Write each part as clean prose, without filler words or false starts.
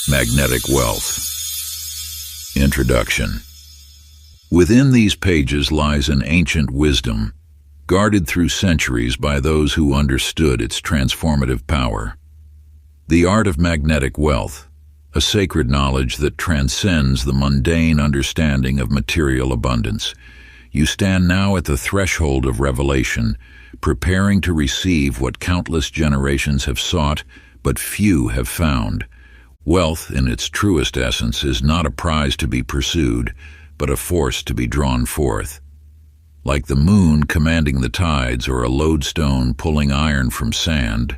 Magnetic Wealth. Introduction. Within these pages lies an ancient wisdom, guarded through centuries by those who understood its transformative power. The art of magnetic wealth, a sacred knowledge that transcends the mundane understanding of material abundance. You stand now at the threshold of revelation, preparing to receive what countless generations have sought, but few have found. Wealth, in its truest essence, is not a prize to be pursued, but a force to be drawn forth. Like the moon commanding the tides or a lodestone pulling iron from sand,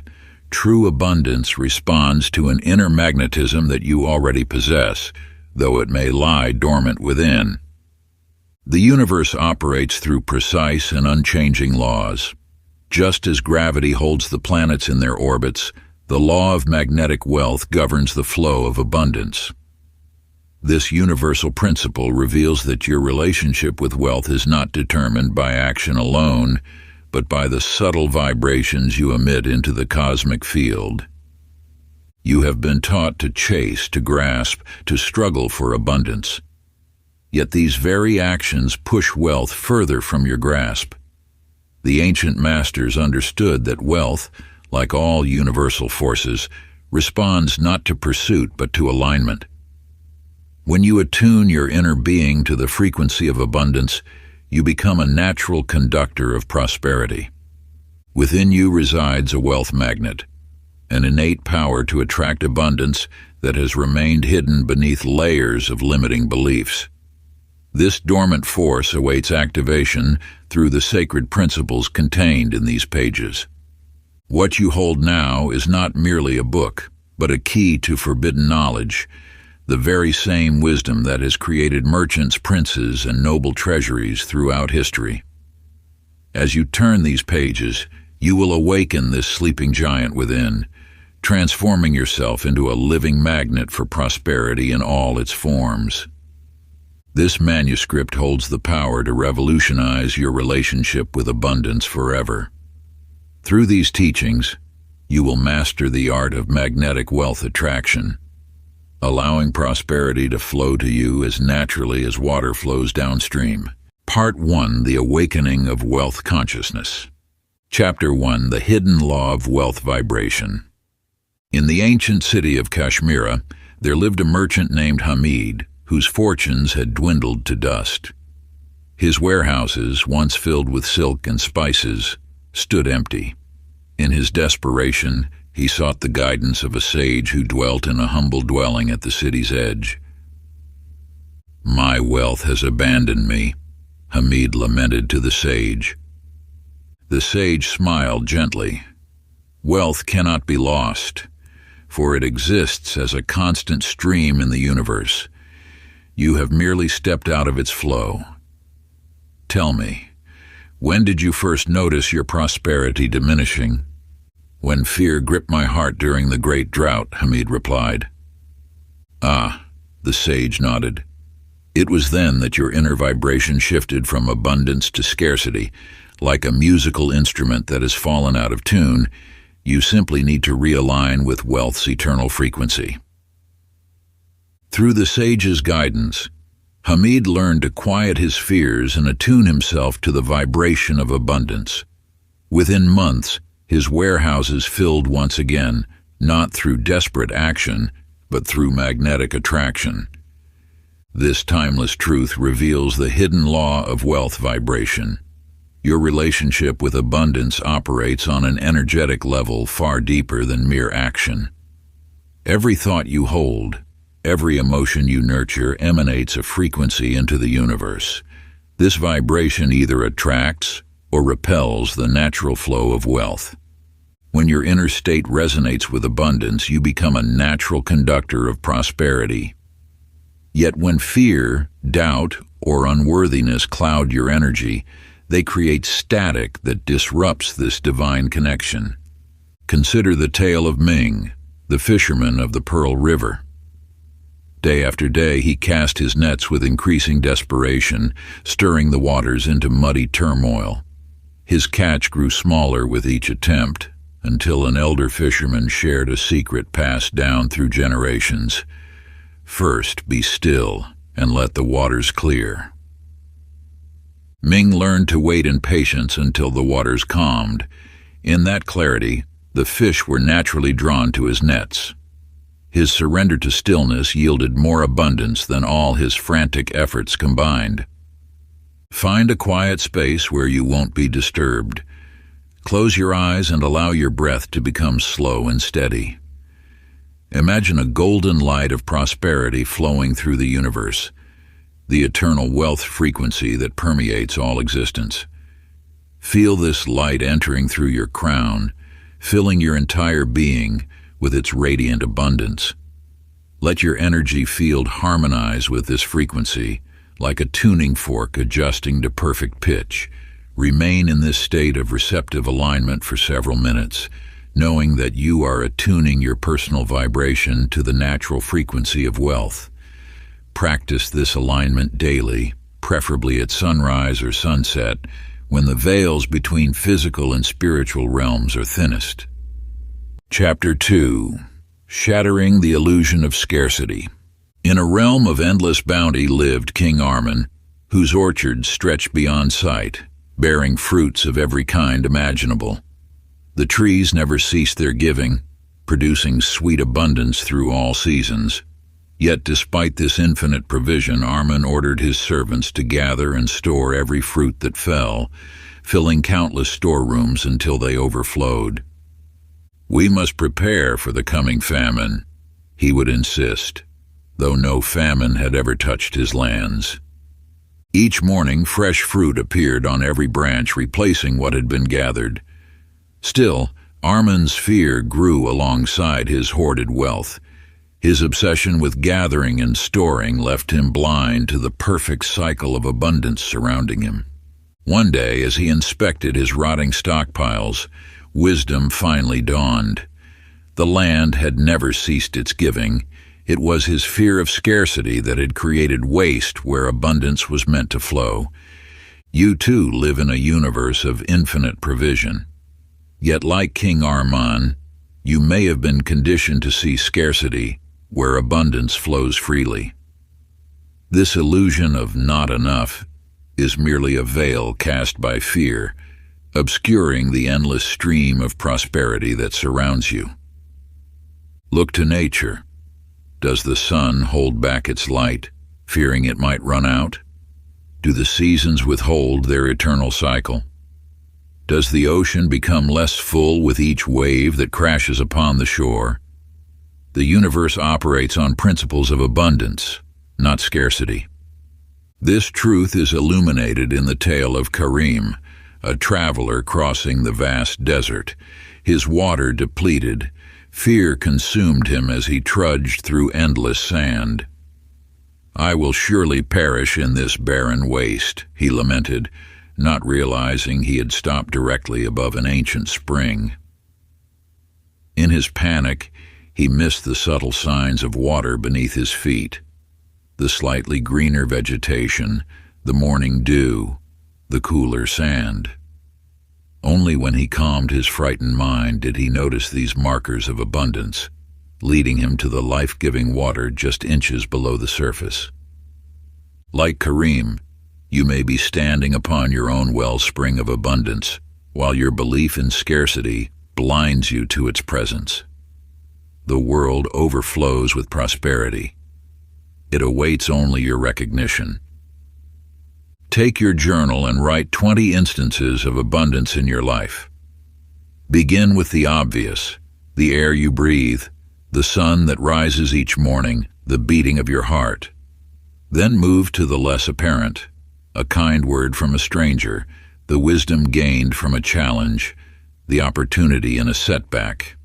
true abundance responds to an inner magnetism that you already possess, though it may lie dormant within. The universe operates through precise and unchanging laws. Just as gravity holds the planets in their orbits, the law of magnetic wealth governs the flow of abundance. This universal principle reveals that your relationship with wealth is not determined by action alone, but by the subtle vibrations you emit into the cosmic field. You have been taught to chase, to grasp, to struggle for abundance. Yet these very actions push wealth further from your grasp. The ancient masters understood that wealth, like all universal forces, responds not to pursuit but to alignment. When you attune your inner being to the frequency of abundance, you become a natural conductor of prosperity. Within you resides a wealth magnet, an innate power to attract abundance that has remained hidden beneath layers of limiting beliefs. This dormant force awaits activation through the sacred principles contained in these pages. What you hold now is not merely a book, but a key to forbidden knowledge, the very same wisdom that has created merchants, princes, and noble treasuries throughout history. As you turn these pages, you will awaken this sleeping giant within, transforming yourself into a living magnet for prosperity in all its forms. This manuscript holds the power to revolutionize your relationship with abundance forever. Through these teachings, you will master the art of magnetic wealth attraction, allowing prosperity to flow to you as naturally as water flows downstream. Part 1. The Awakening of Wealth Consciousness. Chapter 1. The Hidden Law of Wealth Vibration. In the ancient city of Kashmira, there lived a merchant named Hamid, whose fortunes had dwindled to dust. His warehouses, once filled with silk and spices, stood empty. In his desperation, he sought the guidance of a sage who dwelt in a humble dwelling at the city's edge. "My wealth has abandoned me," Hamid lamented to the sage. The sage smiled gently. "Wealth cannot be lost, for it exists as a constant stream in the universe. You have merely stepped out of its flow. Tell me, when did you first notice your prosperity diminishing?" "When fear gripped my heart during the great drought," Hamid replied. "Ah," the sage nodded. "It was then that your inner vibration shifted from abundance to scarcity. Like a musical instrument that has fallen out of tune, you simply need to realign with wealth's eternal frequency." Through the sage's guidance, Hamid learned to quiet his fears and attune himself to the vibration of abundance. Within months, his warehouses filled once again, not through desperate action, but through magnetic attraction. This timeless truth reveals the hidden law of wealth vibration. Your relationship with abundance operates on an energetic level far deeper than mere action. Every thought you hold, every emotion you nurture emanates a frequency into the universe. This vibration either attracts or repels the natural flow of wealth. When your inner state resonates with abundance, you become a natural conductor of prosperity. Yet when fear, doubt, or unworthiness cloud your energy, they create static that disrupts this divine connection. Consider the tale of Ming, the fisherman of the Pearl River. Day after day, he cast his nets with increasing desperation, stirring the waters into muddy turmoil. His catch grew smaller with each attempt, until an elder fisherman shared a secret passed down through generations. First, be still and let the waters clear. Ming learned to wait in patience until the waters calmed. In that clarity, the fish were naturally drawn to his nets. His surrender to stillness yielded more abundance than all his frantic efforts combined. Find a quiet space where you won't be disturbed. Close your eyes and allow your breath to become slow and steady. Imagine a golden light of prosperity flowing through the universe, the eternal wealth frequency that permeates all existence. Feel this light entering through your crown, filling your entire being with its radiant abundance. Let your energy field harmonize with this frequency, like a tuning fork adjusting to perfect pitch. Remain in this state of receptive alignment for several minutes, knowing that you are attuning your personal vibration to the natural frequency of wealth. Practice this alignment daily, preferably at sunrise or sunset, when the veils between physical and spiritual realms are thinnest. Chapter 2. Shattering the Illusion of Scarcity. In a realm of endless bounty lived King Armin, whose orchards stretched beyond sight, bearing fruits of every kind imaginable. The trees never ceased their giving, producing sweet abundance through all seasons. Yet despite this infinite provision, Armin ordered his servants to gather and store every fruit that fell, filling countless storerooms until they overflowed. "We must prepare for the coming famine," he would insist, though no famine had ever touched his lands. Each morning, fresh fruit appeared on every branch, replacing what had been gathered. Still, Armin's fear grew alongside his hoarded wealth. His obsession with gathering and storing left him blind to the perfect cycle of abundance surrounding him. One day, as he inspected his rotting stockpiles, wisdom finally dawned. The land had never ceased its giving. It was his fear of scarcity that had created waste where abundance was meant to flow. You too live in a universe of infinite provision. Yet like King Armin, you may have been conditioned to see scarcity where abundance flows freely. This illusion of not enough is merely a veil cast by fear, obscuring the endless stream of prosperity that surrounds you. Look to nature. Does the sun hold back its light, fearing it might run out? Do the seasons withhold their eternal cycle? Does the ocean become less full with each wave that crashes upon the shore? The universe operates on principles of abundance, not scarcity. This truth is illuminated in the tale of Karim, a traveler crossing the vast desert. His water depleted, fear consumed him as he trudged through endless sand. "I will surely perish in this barren waste," he lamented, not realizing he had stopped directly above an ancient spring. In his panic, he missed the subtle signs of water beneath his feet, the slightly greener vegetation, the morning dew, the cooler sand. Only when he calmed his frightened mind did he notice these markers of abundance, leading him to the life-giving water just inches below the surface. Like Karim, you may be standing upon your own wellspring of abundance, while your belief in scarcity blinds you to its presence. The world overflows with prosperity. It awaits only your recognition. Take your journal and write 20 instances of abundance in your life. Begin with the obvious, the air you breathe, the sun that rises each morning, the beating of your heart. Then move to the less apparent, a kind word from a stranger, the wisdom gained from a challenge, the opportunity in a setback.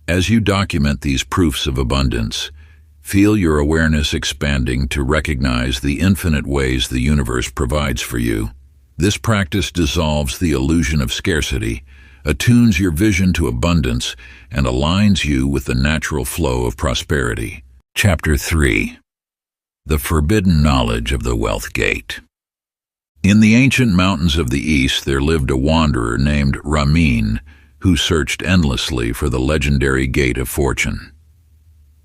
As you document these proofs of abundance, feel your awareness expanding to recognize the infinite ways the universe provides for you. This practice dissolves the illusion of scarcity, attunes your vision to abundance, and aligns you with the natural flow of prosperity. Chapter 3. The Forbidden Knowledge of the Wealth Gate. In the ancient mountains of the East there lived a wanderer named Ramin, who searched endlessly for the legendary Gate of Fortune.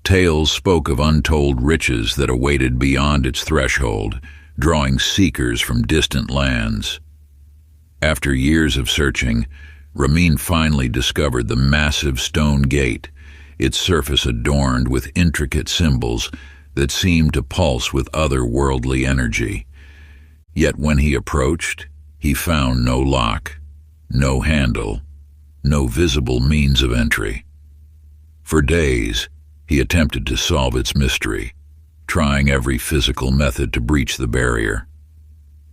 Tales spoke of untold riches that awaited beyond its threshold, drawing seekers from distant lands. After years of searching, Ramin finally discovered the massive stone gate, its surface adorned with intricate symbols that seemed to pulse with otherworldly energy. Yet when he approached, he found no lock, no handle, no visible means of entry. For days, he attempted to solve its mystery, trying every physical method to breach the barrier.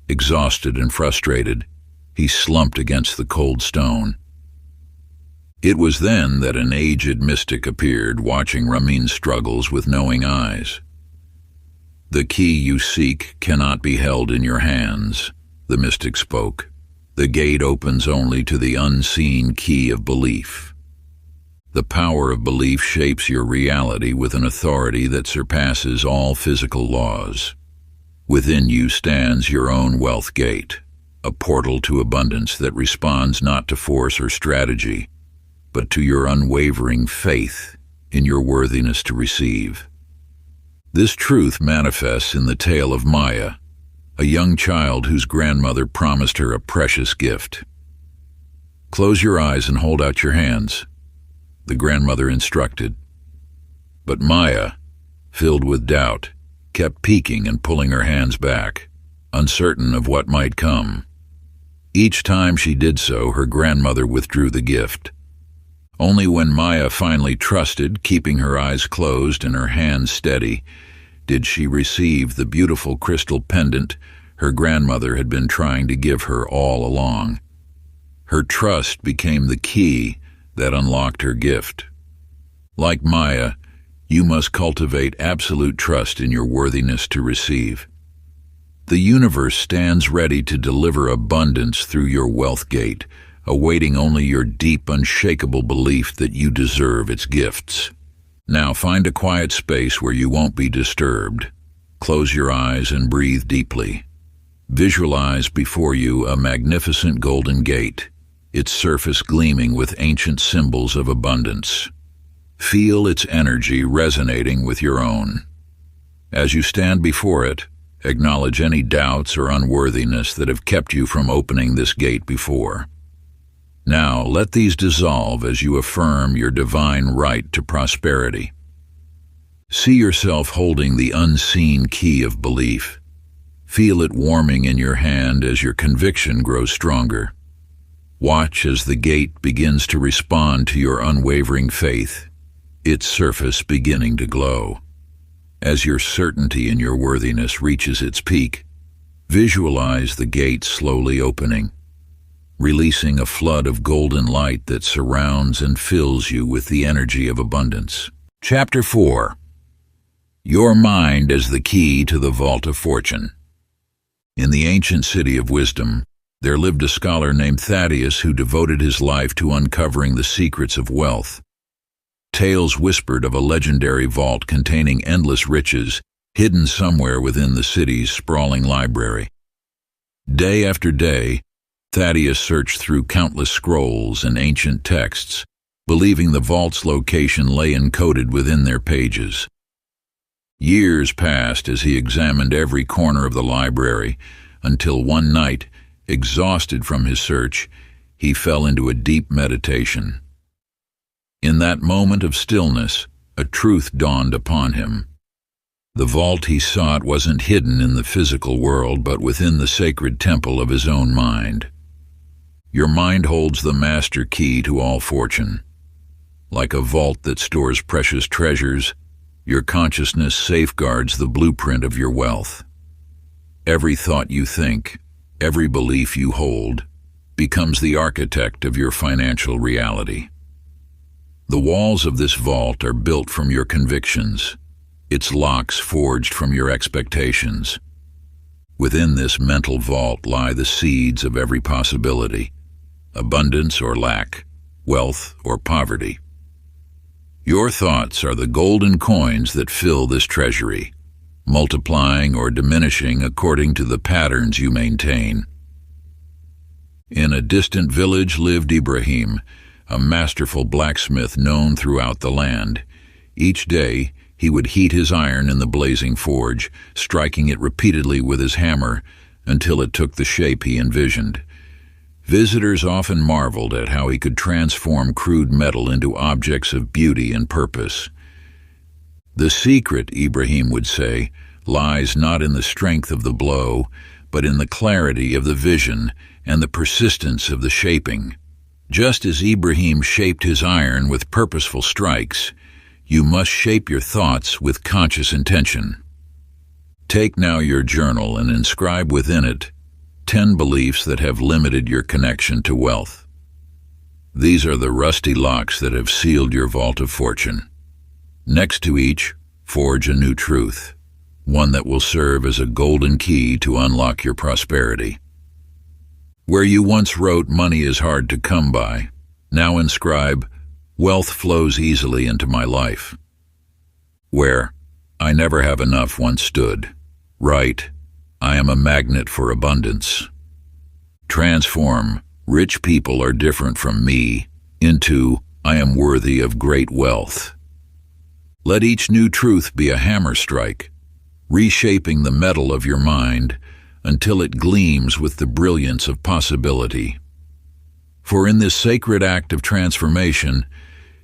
Exhausted and frustrated, he slumped against the cold stone. It was then that an aged mystic appeared, watching Ramin's struggles with knowing eyes. "The key you seek cannot be held in your hands," the mystic spoke. "The gate opens only to the unseen key of belief. The power of belief shapes your reality with an authority that surpasses all physical laws. Within you stands your own wealth gate, a portal to abundance that responds not to force or strategy, but to your unwavering faith in your worthiness to receive." This truth manifests in the tale of Maya, a young child whose grandmother promised her a precious gift. "Close your eyes and hold out your hands," the grandmother instructed. But Maya, filled with doubt, kept peeking and pulling her hands back, uncertain of what might come. Each time she did so, her grandmother withdrew the gift. Only when Maya finally trusted, keeping her eyes closed and her hands steady, did she receive the beautiful crystal pendant her grandmother had been trying to give her all along. Her trust became the key that unlocked her gift. Like Maya, you must cultivate absolute trust in your worthiness to receive. The universe stands ready to deliver abundance through your wealth gate, awaiting only your deep, unshakable belief that you deserve its gifts. Now find a quiet space where you won't be disturbed. Close your eyes and breathe deeply. Visualize before you a magnificent golden gate, its surface gleaming with ancient symbols of abundance. Feel its energy resonating with your own. As you stand before it, acknowledge any doubts or unworthiness that have kept you from opening this gate before. Now let these dissolve as you affirm your divine right to prosperity. See yourself holding the unseen key of belief. Feel it warming in your hand as your conviction grows stronger. Watch as the gate begins to respond to your unwavering faith, its surface beginning to glow. As your certainty in your worthiness reaches its peak, visualize the gate slowly opening, releasing a flood of golden light that surrounds and fills you with the energy of abundance. Chapter 4. Your mind as the key to the vault of fortune. In the ancient city of wisdom, there lived a scholar named Thaddeus who devoted his life to uncovering the secrets of wealth. Tales whispered of a legendary vault containing endless riches hidden somewhere within the city's sprawling library. Day after day, Thaddeus searched through countless scrolls and ancient texts, believing the vault's location lay encoded within their pages. Years passed as he examined every corner of the library, until one night, exhausted from his search, he fell into a deep meditation. In that moment of stillness, a truth dawned upon him. The vault he sought wasn't hidden in the physical world, but within the sacred temple of his own mind. Your mind holds the master key to all fortune. Like a vault that stores precious treasures, your consciousness safeguards the blueprint of your wealth. Every thought you think, every belief you hold, becomes the architect of your financial reality. The walls of this vault are built from your convictions, its locks forged from your expectations. Within this mental vault lie the seeds of every possibility, abundance or lack, wealth or poverty. Your thoughts are the golden coins that fill this treasury, multiplying or diminishing according to the patterns you maintain. In a distant village lived Ibrahim, a masterful blacksmith known throughout the land. Each day, He would heat his iron in the blazing forge, striking it repeatedly with his hammer until it took the shape he envisioned. Visitors often marveled at how he could transform crude metal into objects of beauty and purpose. The secret, Ibrahim would say, lies not in the strength of the blow, but in the clarity of the vision and the persistence of the shaping. Just as Ibrahim shaped his iron with purposeful strikes, you must shape your thoughts with conscious intention. Take now your journal and inscribe within it 10 beliefs that have limited your connection to wealth. These are the rusty locks that have sealed your vault of fortune. Next to each, forge a new truth, one that will serve as a golden key to unlock your prosperity. Where you once wrote, "Money is hard to come by," now inscribe, "Wealth flows easily into my life." Where "I never have enough" once stood, write, "I am a magnet for abundance." Transform, "Rich people are different from me," into, "I am worthy of great wealth." Let each new truth be a hammer strike, reshaping the metal of your mind until it gleams with the brilliance of possibility. For in this sacred act of transformation,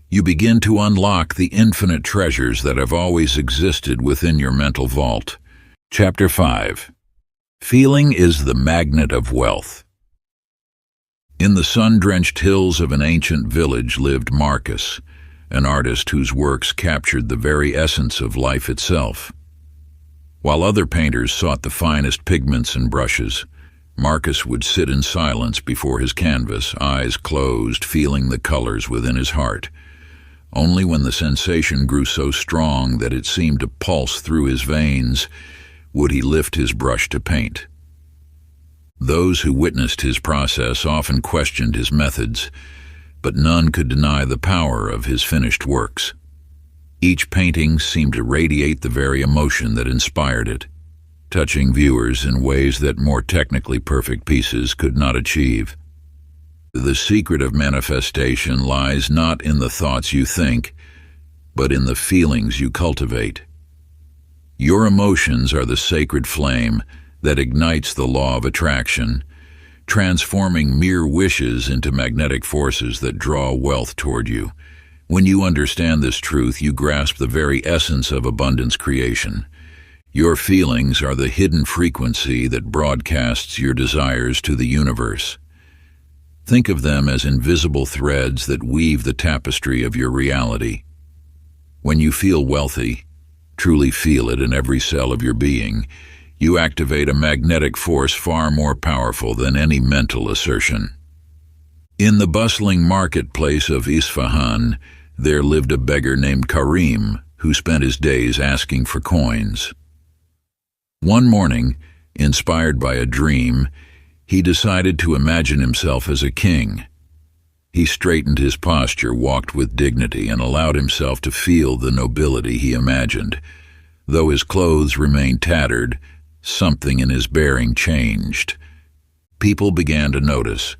you begin to unlock the infinite treasures that have always existed within your mental vault. Chapter 5. Feeling is the magnet of wealth. In the sun-drenched hills of an ancient village lived Marcus, an artist whose works captured the very essence of life itself. While other painters sought the finest pigments and brushes, Marcus would sit in silence before his canvas, eyes closed, feeling the colors within his heart. Only when the sensation grew so strong that it seemed to pulse through his veins would he lift his brush to paint. Those who witnessed his process often questioned his methods, but none could deny the power of his finished works. Each painting seemed to radiate the very emotion that inspired it, touching viewers in ways that more technically perfect pieces could not achieve. The secret of manifestation lies not in the thoughts you think, but in the feelings you cultivate. Your emotions are the sacred flame that ignites the law of attraction, transforming mere wishes into magnetic forces that draw wealth toward you. When you understand this truth, you grasp the very essence of abundance creation. Your feelings are the hidden frequency that broadcasts your desires to the universe. Think of them as invisible threads that weave the tapestry of your reality. When you feel wealthy, truly feel it in every cell of your being, you activate a magnetic force far more powerful than any mental assertion. In the bustling marketplace of Isfahan, there lived a beggar named Karim, who spent his days asking for coins. One morning, inspired by a dream, he decided to imagine himself as a king. He straightened his posture, walked with dignity, and allowed himself to feel the nobility he imagined. Though his clothes remained tattered, something in his bearing changed. People began to notice.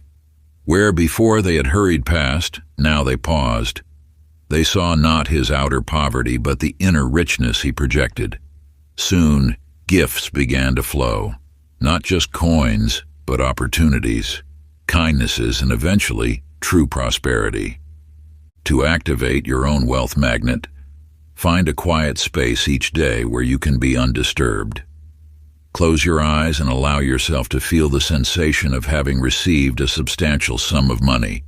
Where before they had hurried past, now they paused. They saw not his outer poverty, but the inner richness he projected. Soon, gifts began to flow, not just coins, but opportunities, kindnesses, and eventually, true prosperity. To activate your own wealth magnet, find a quiet space each day where you can be undisturbed. Close your eyes and allow yourself to feel the sensation of having received a substantial sum of money.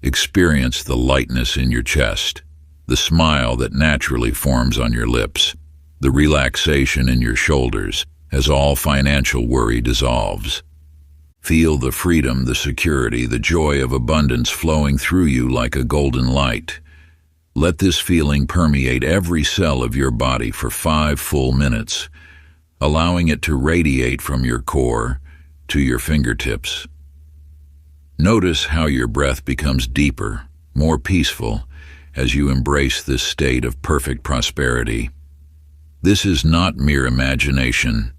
Experience the lightness in your chest, the smile that naturally forms on your lips, the relaxation in your shoulders as all financial worry dissolves. Feel the freedom, the security, the joy of abundance flowing through you like a golden light. Let this feeling permeate every cell of your body for 5 full minutes, allowing it to radiate from your core to your fingertips. Notice how your breath becomes deeper, more peaceful, as you embrace this state of perfect prosperity. This is not mere imagination.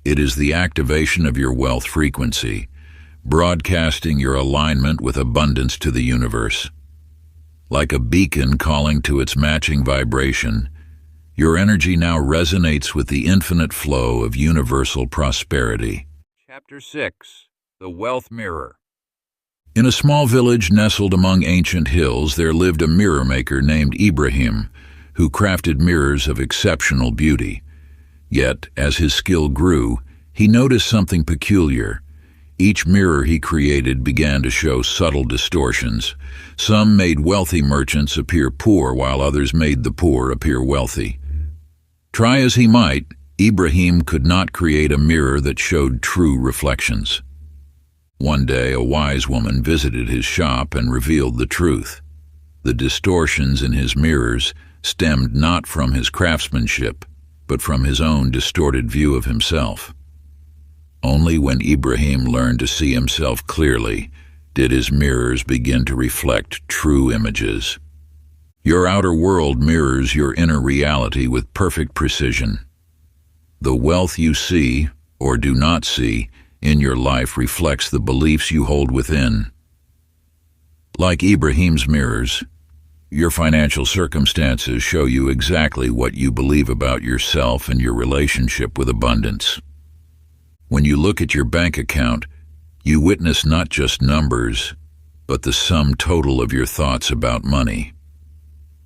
It is the activation of your wealth frequency, broadcasting your alignment with abundance to the universe. Like a beacon calling to its matching vibration, Your energy now resonates with the infinite flow of universal prosperity. Chapter 6. The Wealth Mirror. In a small village nestled among ancient hills, there lived a mirror maker named Ibrahim, who crafted mirrors of exceptional beauty. Yet, as his skill grew, he noticed something peculiar. Each mirror he created began to show subtle distortions. Some made wealthy merchants appear poor, while others made the poor appear wealthy. Try as he might, Ibrahim could not create a mirror that showed true reflections. One day, a wise woman visited his shop and revealed the truth. The distortions in his mirrors stemmed not from his craftsmanship, but from his own distorted view of himself. Only when Ibrahim learned to see himself clearly did his mirrors begin to reflect true images. Your outer world mirrors your inner reality with perfect precision. The wealth you see, or do not see, in your life reflects the beliefs you hold within. Like Ibrahim's mirrors, your financial circumstances show you exactly what you believe about yourself and your relationship with abundance. When you look at your bank account, you witness not just numbers, but the sum total of your thoughts about money.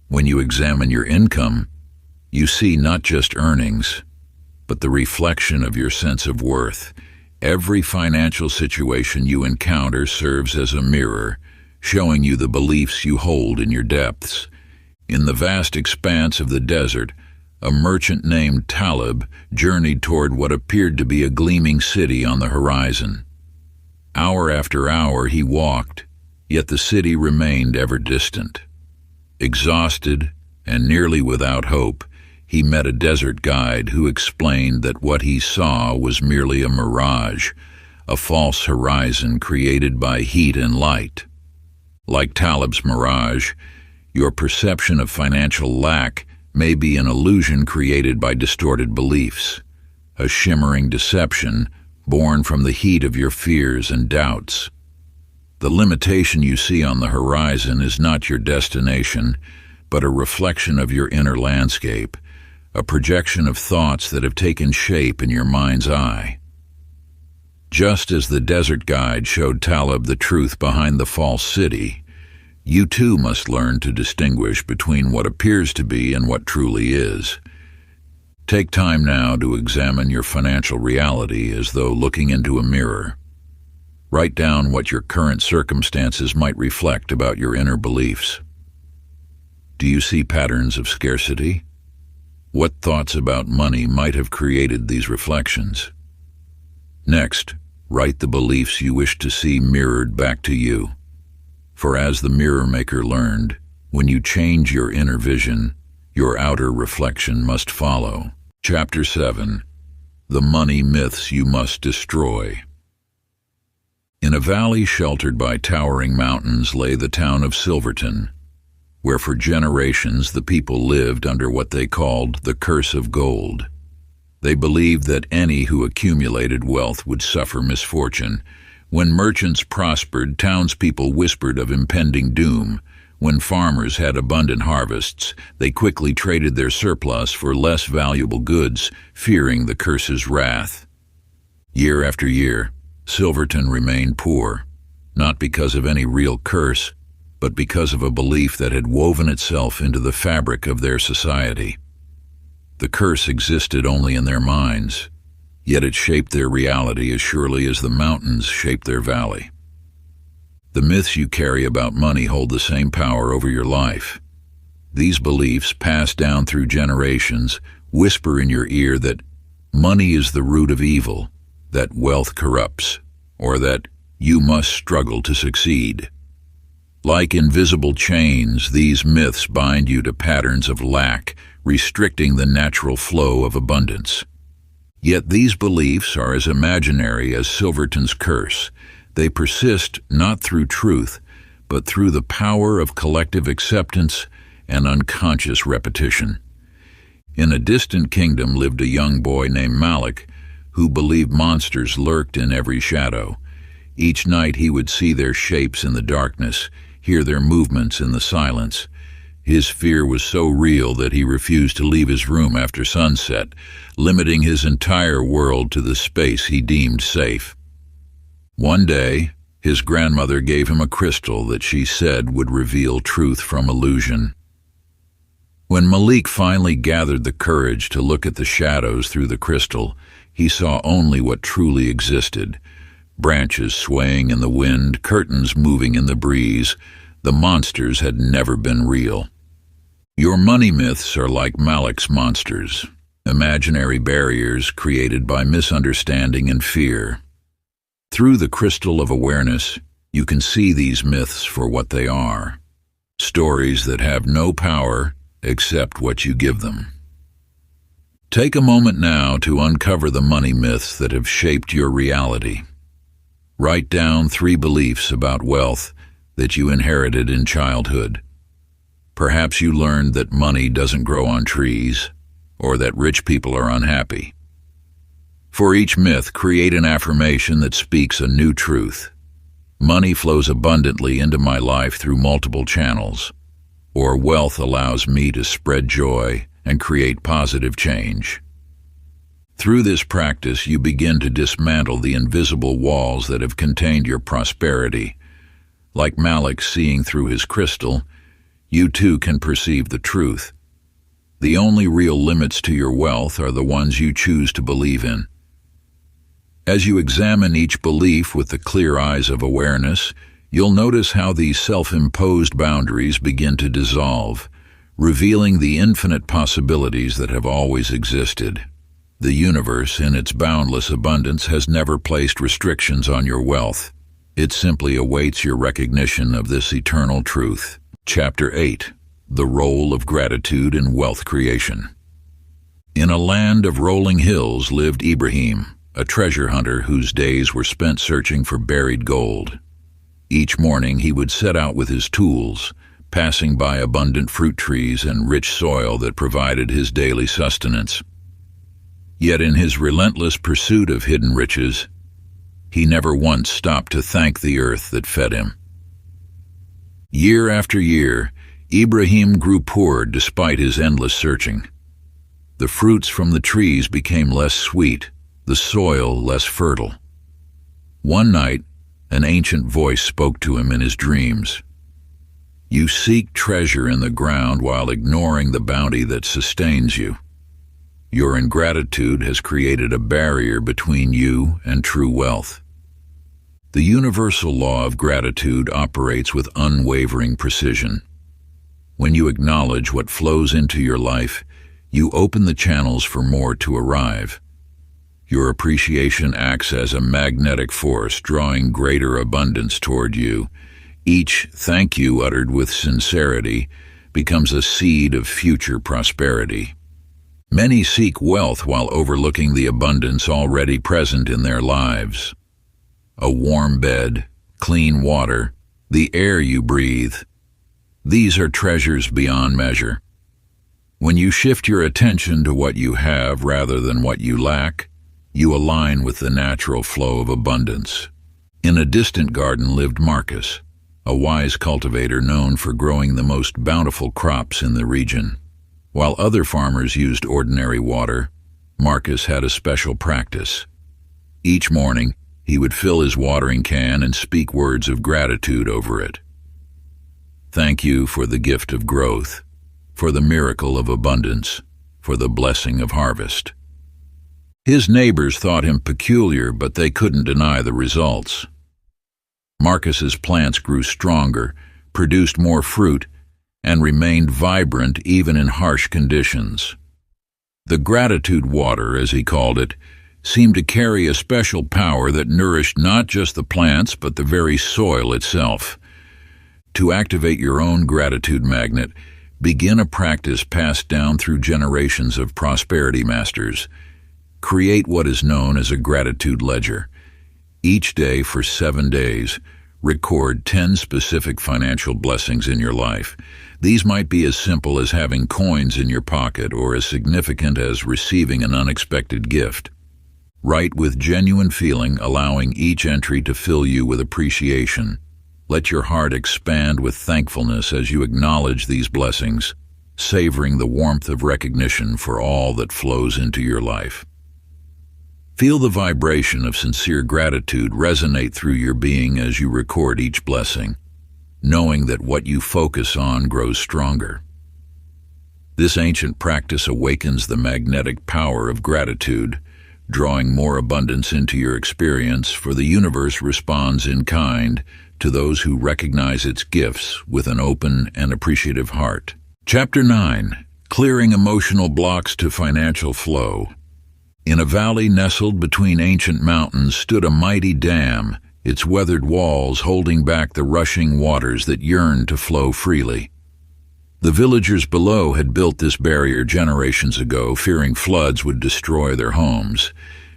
When you examine your income, you see not just earnings, but the reflection of your sense of worth. Every financial situation you encounter serves as a mirror, showing you the beliefs you hold in your depths. In the vast expanse of the desert, a merchant named Talib journeyed toward what appeared to be a gleaming city on the horizon. Hour after hour he walked, yet the city remained ever distant. Exhausted and nearly without hope, he met a desert guide who explained that what he saw was merely a mirage, a false horizon created by heat and light. Like Talib's mirage, your perception of financial lack may be an illusion created by distorted beliefs, a shimmering deception born from the heat of your fears and doubts. The limitation you see on the horizon is not your destination, but a reflection of your inner landscape, a projection of thoughts that have taken shape in your mind's eye. Just as the desert guide showed Talib the truth behind the false city, you too must learn to distinguish between what appears to be and what truly is. Take time now to examine your financial reality as though looking into a mirror. Write down what your current circumstances might reflect about your inner beliefs. Do you see patterns of scarcity? What thoughts about money might have created these reflections? Next, write the beliefs you wish to see mirrored back to you. For as the mirror maker learned, when you change your inner vision, your outer reflection must follow. Chapter 7. The Money Myths You Must Destroy. In a valley sheltered by towering mountains lay the town of Silverton, where for generations the people lived under what they called the curse of gold. They believed that any who accumulated wealth would suffer misfortune. When merchants prospered, townspeople whispered of impending doom. When farmers had abundant harvests, they quickly traded their surplus for less valuable goods, fearing the curse's wrath. Year after year, Silverton remained poor, not because of any real curse, but because of a belief that had woven itself into the fabric of their society. The curse existed only in their minds, yet it shaped their reality as surely as the mountains shape their valley. The myths you carry about money hold the same power over your life. These beliefs, passed down through generations, whisper in your ear that money is the root of evil, that wealth corrupts, or that you must struggle to succeed. Like invisible chains, these myths bind you to patterns of lack, restricting the natural flow of abundance. Yet these beliefs are as imaginary as Silverton's curse. They persist not through truth, but through the power of collective acceptance and unconscious repetition. In a distant kingdom lived a young boy named Malik, who believed monsters lurked in every shadow. Each night he would see their shapes in the darkness, hear their movements in the silence. His fear was so real that he refused to leave his room after sunset, limiting his entire world to the space he deemed safe. One day, his grandmother gave him a crystal that she said would reveal truth from illusion. When Malik finally gathered the courage to look at the shadows through the crystal, he saw only what truly existed: branches swaying in the wind, curtains moving in the breeze. The monsters had never been real. Your money myths are like Malik's monsters, imaginary barriers created by misunderstanding and fear. Through the crystal of awareness, you can see these myths for what they are: stories that have no power except what you give them. Take a moment now to uncover the money myths that have shaped your reality. Write down 3 beliefs about wealth that you inherited in childhood. Perhaps you learned that money doesn't grow on trees, or that rich people are unhappy. For each myth, create an affirmation that speaks a new truth. Money flows abundantly into my life through multiple channels, or wealth allows me to spread joy and create positive change. Through this practice, you begin to dismantle the invisible walls that have contained your prosperity. Like Malik seeing through his crystal, you too can perceive the truth. The only real limits to your wealth are the ones you choose to believe in. As you examine each belief with the clear eyes of awareness, you'll notice how these self-imposed boundaries begin to dissolve, revealing the infinite possibilities that have always existed. The universe, in its boundless abundance, has never placed restrictions on your wealth. It simply awaits your recognition of this eternal truth. Chapter 8. The Role of Gratitude in Wealth Creation. In a land of rolling hills lived Ibrahim, a treasure hunter whose days were spent searching for buried gold. Each morning he would set out with his tools, passing by abundant fruit trees and rich soil that provided his daily sustenance. Yet in his relentless pursuit of hidden riches, he never once stopped to thank the earth that fed him. Year after year, Ibrahim grew poor despite his endless searching. The fruits from the trees became less sweet, the soil less fertile. One night, an ancient voice spoke to him in his dreams. You seek treasure in the ground while ignoring the bounty that sustains you. Your ingratitude has created a barrier between you and true wealth. The universal law of gratitude operates with unwavering precision. When you acknowledge what flows into your life, you open the channels for more to arrive. Your appreciation acts as a magnetic force, drawing greater abundance toward you. Each thank you uttered with sincerity becomes a seed of future prosperity. Many seek wealth while overlooking the abundance already present in their lives. A warm bed, clean water, the air you breathe. These are treasures beyond measure. When you shift your attention to what you have rather than what you lack, you align with the natural flow of abundance. In a distant garden lived Marcus, a wise cultivator known for growing the most bountiful crops in the region. While other farmers used ordinary water, Marcus had a special practice. Each morning, he would fill his watering can and speak words of gratitude over it. Thank you for the gift of growth, for the miracle of abundance, for the blessing of harvest. His neighbors thought him peculiar, but they couldn't deny the results. Marcus's plants grew stronger, produced more fruit, and remained vibrant even in harsh conditions. The gratitude water, as he called it, seemed to carry a special power that nourished not just the plants but the very soil itself. To activate your own gratitude magnet, begin a practice passed down through generations of prosperity masters. Create what is known as a gratitude ledger. Each day for 7 days, record 10 specific financial blessings in your life. These might be as simple as having coins in your pocket or as significant as receiving an unexpected gift. Write with genuine feeling, allowing each entry to fill you with appreciation. Let your heart expand with thankfulness as you acknowledge these blessings, savoring the warmth of recognition for all that flows into your life. Feel the vibration of sincere gratitude resonate through your being as you record each blessing, knowing that what you focus on grows stronger. This ancient practice awakens the magnetic power of gratitude, drawing more abundance into your experience, for the universe responds in kind to those who recognize its gifts with an open and appreciative heart. Chapter 9. Clearing Emotional Blocks to Financial Flow. In a valley nestled between ancient mountains stood a mighty dam, its weathered walls holding back the rushing waters that yearned to flow freely. The villagers below had built this barrier generations ago, fearing floods would destroy their homes.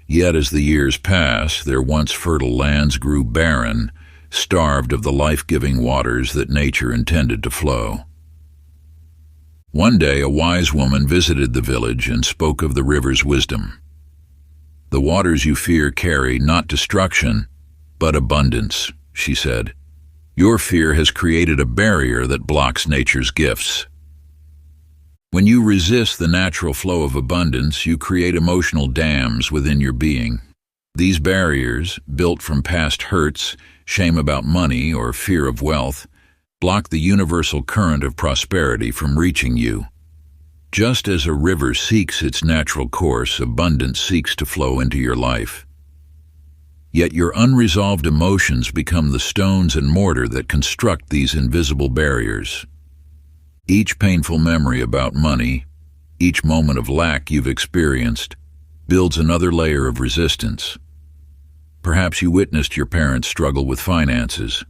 Yet as the years passed, their once fertile lands grew barren, starved of the life-giving waters that nature intended to flow. One day, a wise woman visited the village and spoke of the river's wisdom. "The waters you fear carry not destruction, but abundance," she said. "Your fear has created a barrier that blocks nature's gifts. When you resist the natural flow of abundance, you create emotional dams within your being. These barriers, built from past hurts, shame about money, or fear of wealth, block the universal current of prosperity from reaching you. Just as a river seeks its natural course, abundance seeks to flow into your life. Yet your unresolved emotions become the stones and mortar that construct these invisible barriers. Each painful memory about money, each moment of lack you've experienced, builds another layer of resistance. Perhaps you witnessed your parents struggle with finances,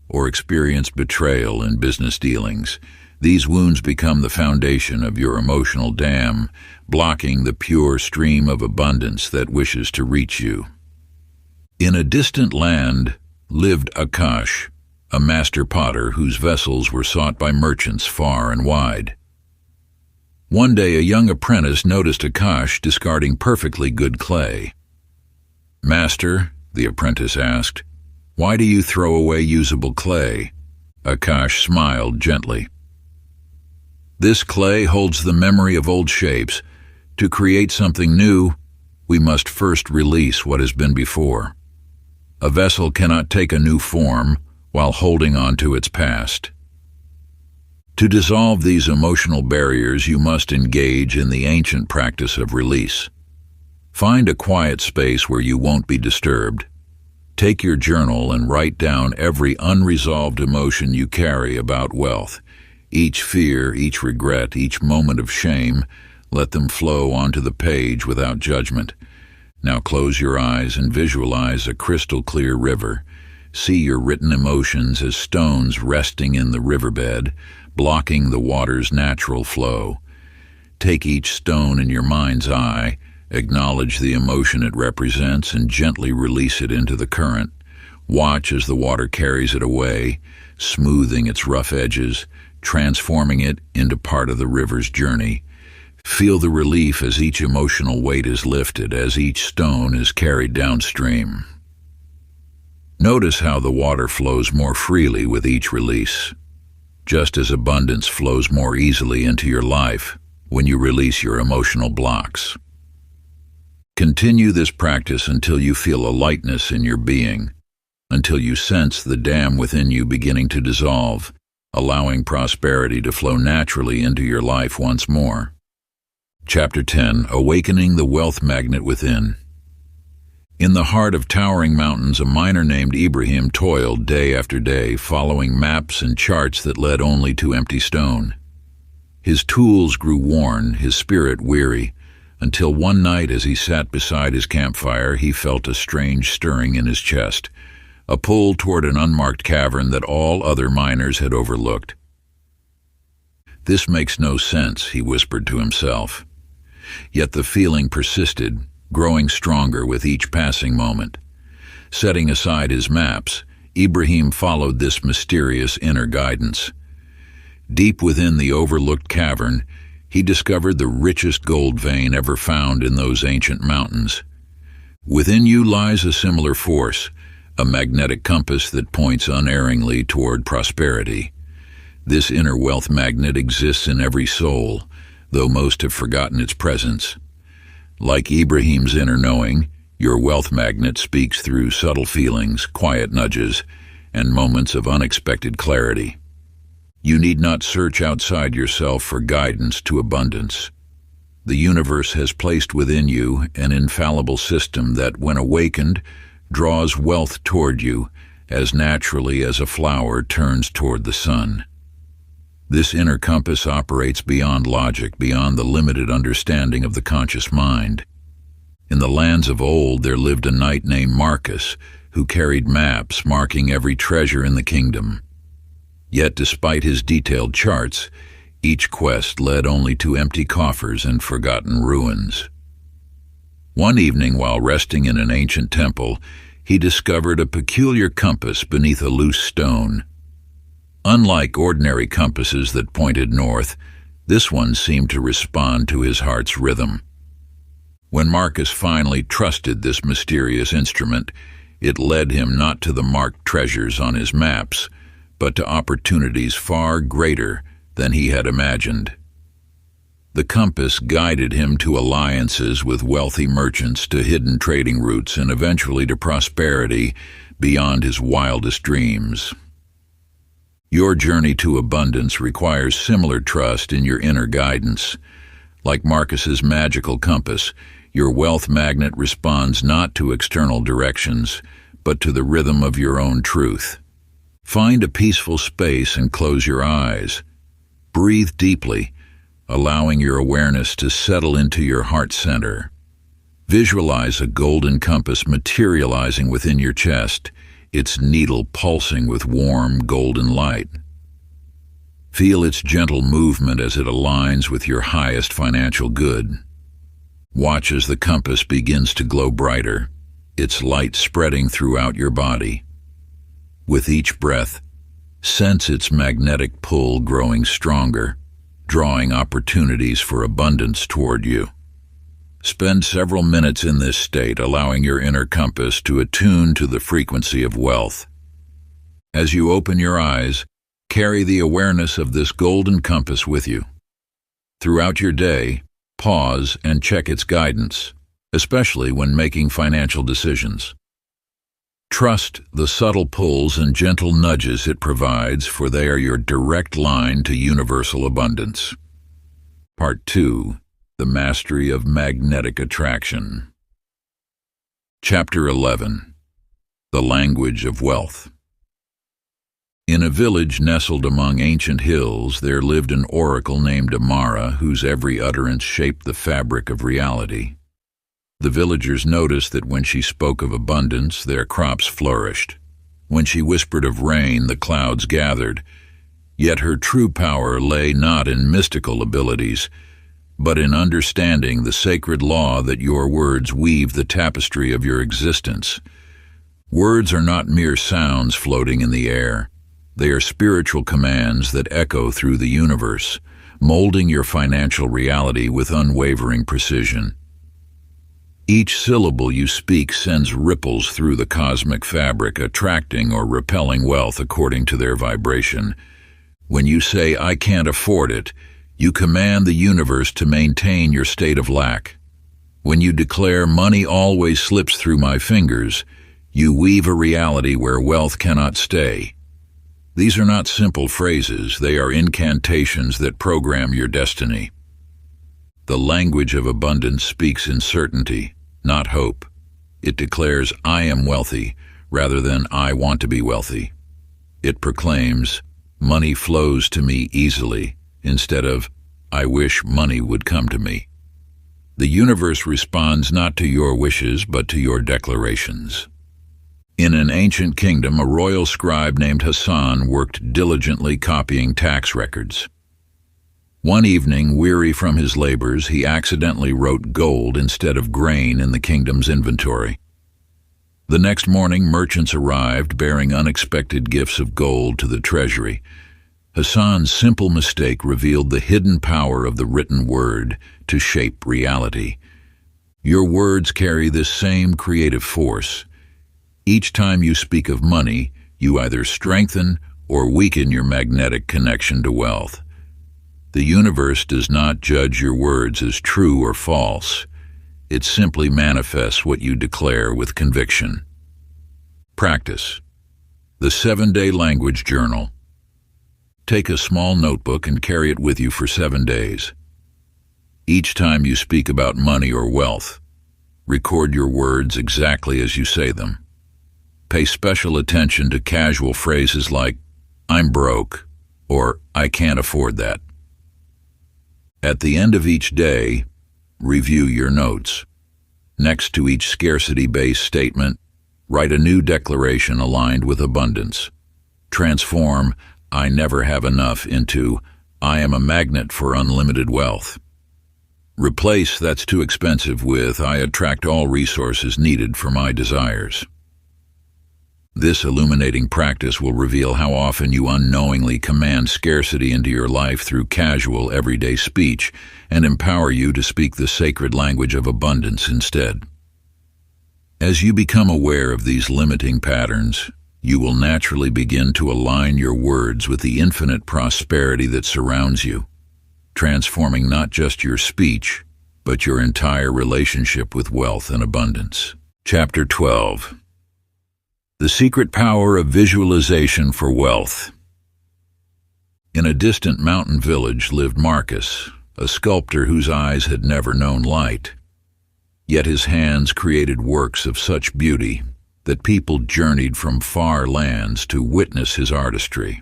or experienced betrayal in business dealings. These wounds become the foundation of your emotional dam, blocking the pure stream of abundance that wishes to reach you. In a distant land lived Akash, a master potter whose vessels were sought by merchants far and wide. One day a young apprentice noticed Akash discarding perfectly good clay. "Master," the apprentice asked, "why do you throw away usable clay?" Akash smiled gently. "This clay holds the memory of old shapes. To create something new, we must first release what has been before. A vessel cannot take a new form while holding on to its past. To dissolve these emotional barriers, you must engage in the ancient practice of release. Find a quiet space where you won't be disturbed. Take your journal and write down every unresolved emotion you carry about wealth. Each fear, each regret, each moment of shame, let them flow onto the page without judgment. Now close your eyes and visualize a crystal-clear river. See your written emotions as stones resting in the riverbed, blocking the water's natural flow. Take each stone in your mind's eye, acknowledge the emotion it represents, and gently release it into the current. Watch as the water carries it away, smoothing its rough edges, transforming it into part of the river's journey. Feel the relief as each emotional weight is lifted, as each stone is carried downstream. Notice how the water flows more freely with each release, just as abundance flows more easily into your life when you release your emotional blocks. Continue this practice until you feel a lightness in your being, until you sense the dam within you beginning to dissolve, allowing prosperity to flow naturally into your life once more. Chapter 10. Awakening the Wealth Magnet Within. In the heart of towering mountains, a miner named Ibrahim toiled day after day, following maps and charts that led only to empty stone. His tools grew worn, his spirit weary, until one night as he sat beside his campfire, he felt a strange stirring in his chest, a pull toward an unmarked cavern that all other miners had overlooked. "This makes no sense," he whispered to himself. Yet the feeling persisted, growing stronger with each passing moment. Setting aside his maps, Ibrahim followed this mysterious inner guidance. Deep within the overlooked cavern, he discovered the richest gold vein ever found in those ancient mountains. Within you lies a similar force, a magnetic compass that points unerringly toward prosperity. This inner wealth magnet exists in every soul, though most have forgotten its presence. Like Ibrahim's inner knowing, your wealth magnet speaks through subtle feelings, quiet nudges, and moments of unexpected clarity. You need not search outside yourself for guidance to abundance. The universe has placed within you an infallible system that, when awakened, draws wealth toward you as naturally as a flower turns toward the sun. This inner compass operates beyond logic, beyond the limited understanding of the conscious mind. In the lands of old there lived a knight named Marcus, who carried maps marking every treasure in the kingdom. Yet despite his detailed charts, each quest led only to empty coffers and forgotten ruins. One evening, while resting in an ancient temple, he discovered a peculiar compass beneath a loose stone. Unlike ordinary compasses that pointed north, this one seemed to respond to his heart's rhythm. When Marcus finally trusted this mysterious instrument, it led him not to the marked treasures on his maps, but to opportunities far greater than he had imagined. The compass guided him to alliances with wealthy merchants, to hidden trading routes, and eventually to prosperity beyond his wildest dreams. Your journey to abundance requires similar trust in your inner guidance. Like Marcus's magical compass, your wealth magnet responds not to external directions, but to the rhythm of your own truth. Find a peaceful space and close your eyes. Breathe deeply, allowing your awareness to settle into your heart center. Visualize a golden compass materializing within your chest, its needle pulsing with warm, golden light. Feel its gentle movement as it aligns with your highest financial good. Watch as the compass begins to glow brighter, its light spreading throughout your body. With each breath, sense its magnetic pull growing stronger, drawing opportunities for abundance toward you. Spend several minutes in this state, allowing your inner compass to attune to the frequency of wealth. As you open your eyes, carry the awareness of this golden compass with you. Throughout your day, pause and check its guidance, especially when making financial decisions. Trust the subtle pulls and gentle nudges it provides, for they are your direct line to universal abundance. Part 2. The Mastery of Magnetic Attraction. Chapter 11. The Language of Wealth. In a village nestled among ancient hills, there lived an oracle named Amara, whose every utterance shaped the fabric of reality. The villagers noticed that when she spoke of abundance, their crops flourished. When she whispered of rain, the clouds gathered. Yet her true power lay not in mystical abilities, but in understanding the sacred law that your words weave the tapestry of your existence. Words are not mere sounds floating in the air. They are spiritual commands that echo through the universe, molding your financial reality with unwavering precision. Each syllable you speak sends ripples through the cosmic fabric, attracting or repelling wealth according to their vibration. When you say, "I can't afford it," you command the universe to maintain your state of lack. When you declare, "Money always slips through my fingers," you weave a reality where wealth cannot stay. These are not simple phrases, they are incantations that program your destiny. The language of abundance speaks in certainty, not hope. It declares, "I am wealthy," rather than "I want to be wealthy." It proclaims, "Money flows to me easily," instead of, "I wish money would come to me." The universe responds not to your wishes, but to your declarations. In an ancient kingdom, a royal scribe named Hassan worked diligently copying tax records. One evening, weary from his labors, he accidentally wrote gold instead of grain in the kingdom's inventory. The next morning, merchants arrived bearing unexpected gifts of gold to the treasury. Hassan's simple mistake revealed the hidden power of the written word to shape reality. Your words carry this same creative force. Each time you speak of money, you either strengthen or weaken your magnetic connection to wealth. The universe does not judge your words as true or false. It simply manifests what you declare with conviction. Practice. The 7-Day Language Journal. Take a small notebook and carry it with you for 7 days. Each time you speak about money or wealth, record your words exactly as you say them. Pay special attention to casual phrases like, "I'm broke," or "I can't afford that." At the end of each day, review your notes. Next to each scarcity-based statement, write a new declaration aligned with abundance. Transform "I never have enough" into "I am a magnet for unlimited wealth." Replace "that's too expensive" with "I attract all resources needed for my desires." This illuminating practice will reveal how often you unknowingly command scarcity into your life through casual, everyday speech, and empower you to speak the sacred language of abundance instead. As you become aware of these limiting patterns, you will naturally begin to align your words with the infinite prosperity that surrounds you, transforming not just your speech, but your entire relationship with wealth and abundance. Chapter 12. The Secret Power of Visualization for Wealth. In a distant mountain village lived Marcus, a sculptor whose eyes had never known light. Yet his hands created works of such beauty that people journeyed from far lands to witness his artistry.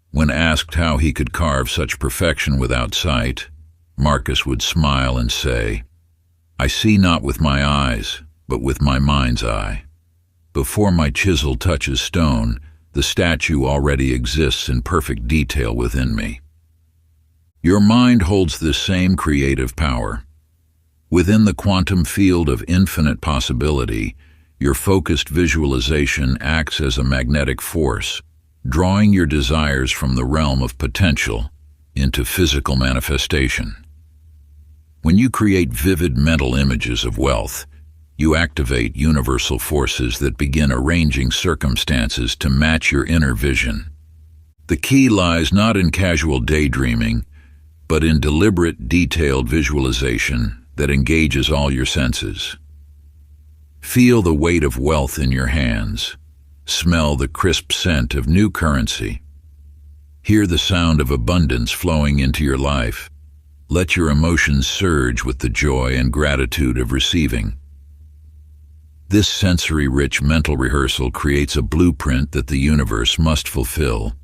When asked how he could carve such perfection without sight, Marcus would smile and say, "I see not with my eyes, but with my mind's eye. Before my chisel touches stone, the statue already exists in perfect detail within me." Your mind holds this same creative power. Within the quantum field of infinite possibility, your focused visualization acts as a magnetic force, drawing your desires from the realm of potential into physical manifestation. When you create vivid mental images of wealth, you activate universal forces that begin arranging circumstances to match your inner vision. The key lies not in casual daydreaming, but in deliberate, detailed visualization that engages all your senses. Feel the weight of wealth in your hands. Smell the crisp scent of new currency. Hear the sound of abundance flowing into your life. Let your emotions surge with the joy and gratitude of receiving. This sensory-rich mental rehearsal creates a blueprint that the universe must fulfill.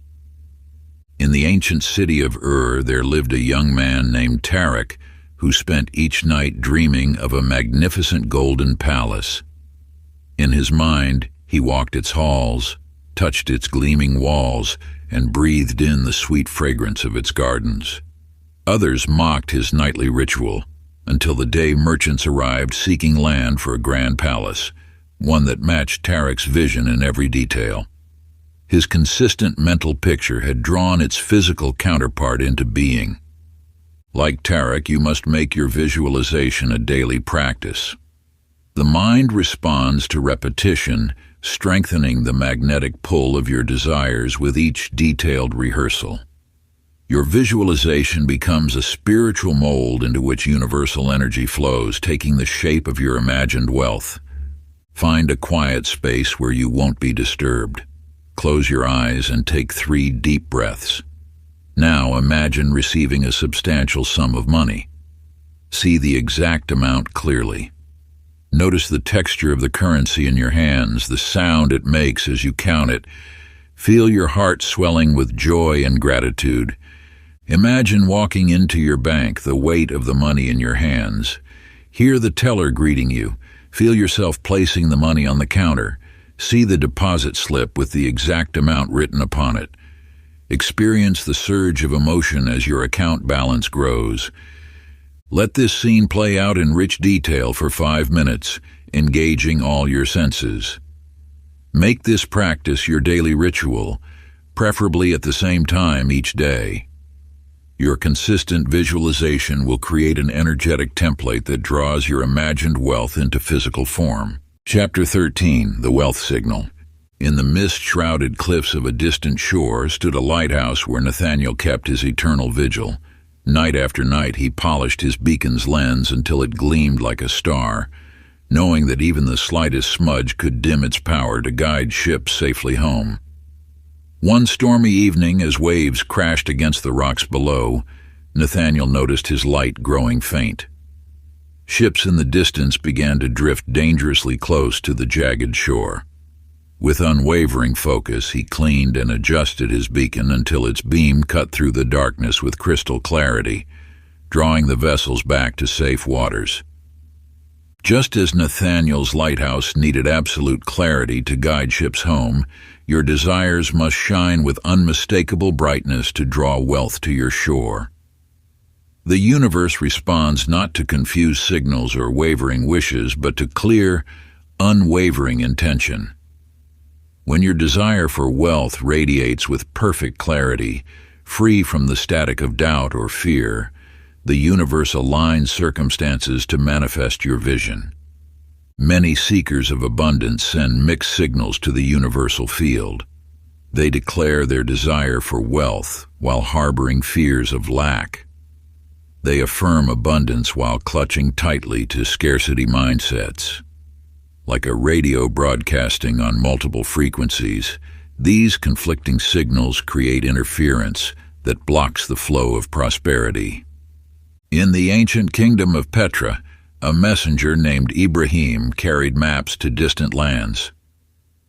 In the ancient city of Ur, there lived a young man named Tarek, who spent each night dreaming of a magnificent golden palace. In his mind, he walked its halls, touched its gleaming walls, and breathed in the sweet fragrance of its gardens. Others mocked his nightly ritual, until the day merchants arrived seeking land for a grand palace, one that matched Tarek's vision in every detail. His consistent mental picture had drawn its physical counterpart into being. Like Tarek, you must make your visualization a daily practice. The mind responds to repetition, strengthening the magnetic pull of your desires with each detailed rehearsal. Your visualization becomes a spiritual mold into which universal energy flows, taking the shape of your imagined wealth. Find a quiet space where you won't be disturbed. Close your eyes and take 3 deep breaths. Now imagine receiving a substantial sum of money. See the exact amount clearly. Notice the texture of the currency in your hands, the sound it makes as you count it. Feel your heart swelling with joy and gratitude. Imagine walking into your bank, the weight of the money in your hands. Hear the teller greeting you. Feel yourself placing the money on the counter. See the deposit slip with the exact amount written upon it. Experience the surge of emotion as your account balance grows. Let this scene play out in rich detail for 5 minutes, engaging all your senses. Make this practice your daily ritual, preferably at the same time each day. Your consistent visualization will create an energetic template that draws your imagined wealth into physical form. Chapter 13, The Wealth Signal. In the mist-shrouded cliffs of a distant shore stood a lighthouse where Nathaniel kept his eternal vigil. Night after night he polished his beacon's lens until it gleamed like a star, knowing that even the slightest smudge could dim its power to guide ships safely home. One stormy evening, as waves crashed against the rocks below, Nathaniel noticed his light growing faint. Ships in the distance began to drift dangerously close to the jagged shore. With unwavering focus, he cleaned and adjusted his beacon until its beam cut through the darkness with crystal clarity, drawing the vessels back to safe waters. Just as Nathaniel's lighthouse needed absolute clarity to guide ships home, your desires must shine with unmistakable brightness to draw wealth to your shore. The universe responds not to confused signals or wavering wishes, but to clear, unwavering intention. When your desire for wealth radiates with perfect clarity, free from the static of doubt or fear, the universe aligns circumstances to manifest your vision. Many seekers of abundance send mixed signals to the universal field. They declare their desire for wealth while harboring fears of lack. They affirm abundance while clutching tightly to scarcity mindsets. Like a radio broadcasting on multiple frequencies, these conflicting signals create interference that blocks the flow of prosperity. In the ancient kingdom of Petra, a messenger named Ibrahim carried maps to distant lands.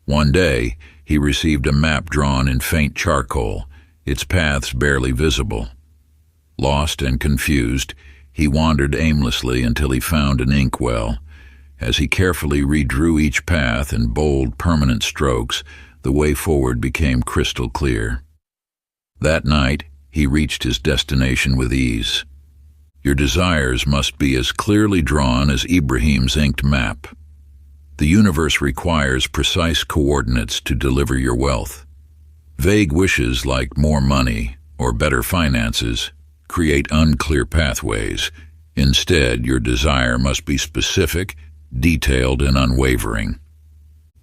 One day, he received a map drawn in faint charcoal, its paths barely visible. Lost and confused, he wandered aimlessly until he found an inkwell. As he carefully redrew each path in bold, permanent strokes, the way forward became crystal clear. That night, he reached his destination with ease. Your desires must be as clearly drawn as Ibrahim's inked map. The universe requires precise coordinates to deliver your wealth. Vague wishes like more money or better finances create unclear pathways. Instead, your desire must be specific, detailed, and unwavering.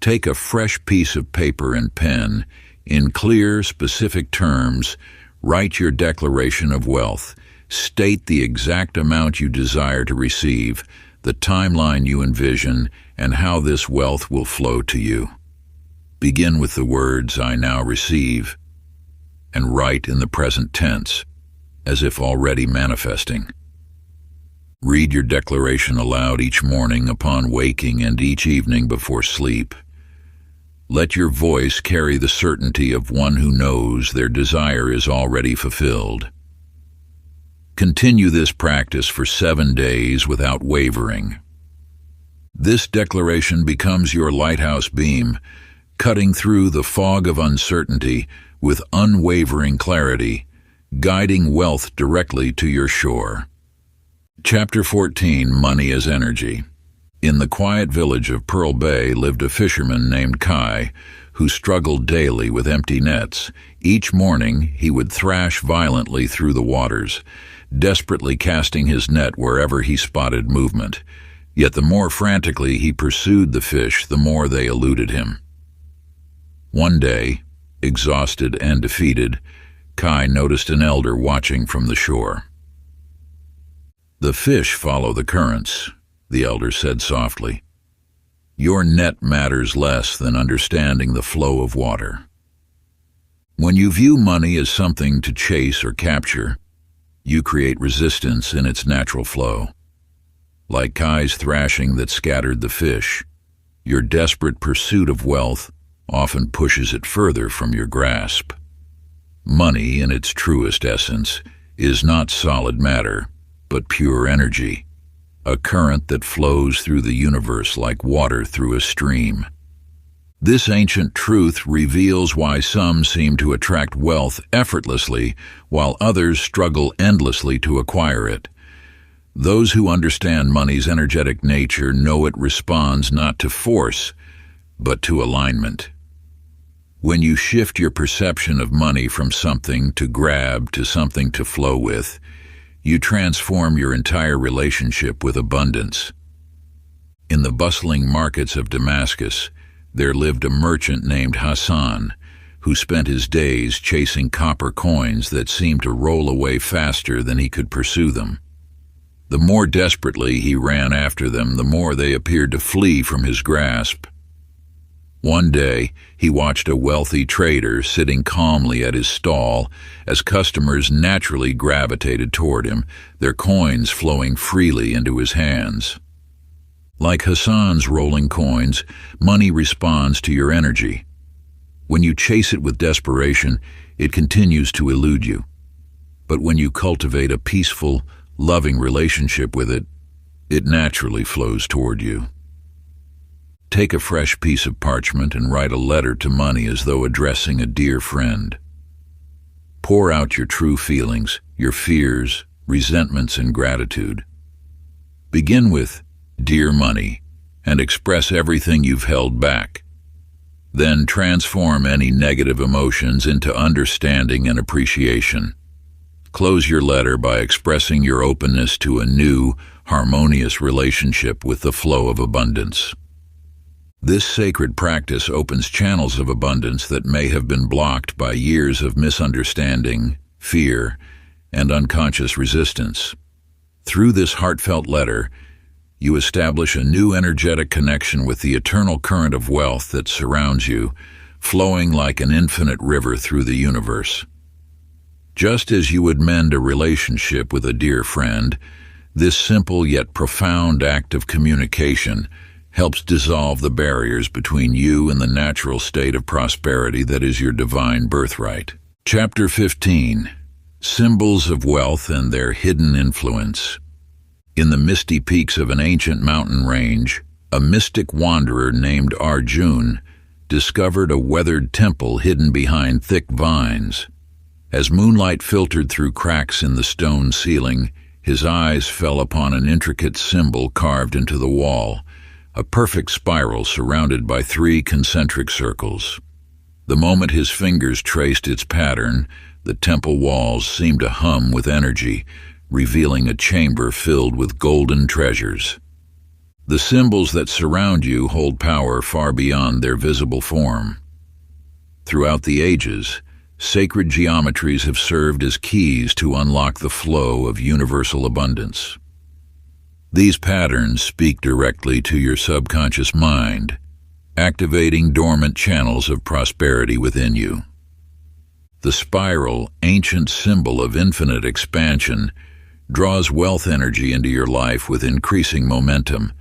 Take a fresh piece of paper and pen. In clear, specific terms, write your declaration of wealth. State the exact amount you desire to receive, the timeline you envision, and how this wealth will flow to you. Begin with the words, "I now receive," and write in the present tense, as if already manifesting. Read your declaration aloud each morning upon waking and each evening before sleep. Let your voice carry the certainty of one who knows their desire is already fulfilled. Continue this practice for 7 days without wavering. This declaration becomes your lighthouse beam, cutting through the fog of uncertainty with unwavering clarity, guiding wealth directly to your shore. Chapter 14, Money as Energy. In the quiet village of Pearl Bay lived a fisherman named Kai, who struggled daily with empty nets. Each morning he would thrash violently through the waters, desperately casting his net wherever he spotted movement. Yet the more frantically he pursued the fish, the more they eluded him. One day, exhausted and defeated, Kai noticed an elder watching from the shore. "The fish follow the currents," the elder said softly. "Your net matters less than understanding the flow of water." When you view money as something to chase or capture, you create resistance in its natural flow. Like Kai's thrashing that scattered the fish, your desperate pursuit of wealth often pushes it further from your grasp. Money, in its truest essence, is not solid matter, but pure energy, a current that flows through the universe like water through a stream. This ancient truth reveals why some seem to attract wealth effortlessly, while others struggle endlessly to acquire it. Those who understand money's energetic nature know it responds not to force, but to alignment. When you shift your perception of money from something to grab to something to flow with, you transform your entire relationship with abundance. In the bustling markets of Damascus, there lived a merchant named Hassan, who spent his days chasing copper coins that seemed to roll away faster than he could pursue them. The more desperately he ran after them, the more they appeared to flee from his grasp. One day, he watched a wealthy trader sitting calmly at his stall as customers naturally gravitated toward him, their coins flowing freely into his hands. Like Hassan's rolling coins, money responds to your energy. When you chase it with desperation, it continues to elude you. But when you cultivate a peaceful, loving relationship with it, it naturally flows toward you. Take a fresh piece of parchment and write a letter to money as though addressing a dear friend. Pour out your true feelings, your fears, resentments, and gratitude. Begin with, "Dear money," and express everything you've held back. Then transform any negative emotions into understanding and appreciation. Close your letter by expressing your openness to a new, harmonious relationship with the flow of abundance. This sacred practice opens channels of abundance that may have been blocked by years of misunderstanding, fear, and unconscious resistance. Through this heartfelt letter, you establish a new energetic connection with the eternal current of wealth that surrounds you, flowing like an infinite river through the universe. Just as you would mend a relationship with a dear friend, this simple yet profound act of communication helps dissolve the barriers between you and the natural state of prosperity that is your divine birthright. Chapter 15. Symbols of Wealth and Their Hidden Influence. In the misty peaks of an ancient mountain range, a mystic wanderer named Arjun discovered a weathered temple hidden behind thick vines. As moonlight filtered through cracks in the stone ceiling, his eyes fell upon an intricate symbol carved into the wall, a perfect spiral surrounded by 3 concentric circles. The moment his fingers traced its pattern, the temple walls seemed to hum with energy, revealing a chamber filled with golden treasures. The symbols that surround you hold power far beyond their visible form. Throughout the ages, sacred geometries have served as keys to unlock the flow of universal abundance. These patterns speak directly to your subconscious mind, activating dormant channels of prosperity within you. The spiral, ancient symbol of infinite expansion, draws wealth energy into your life with increasing momentum.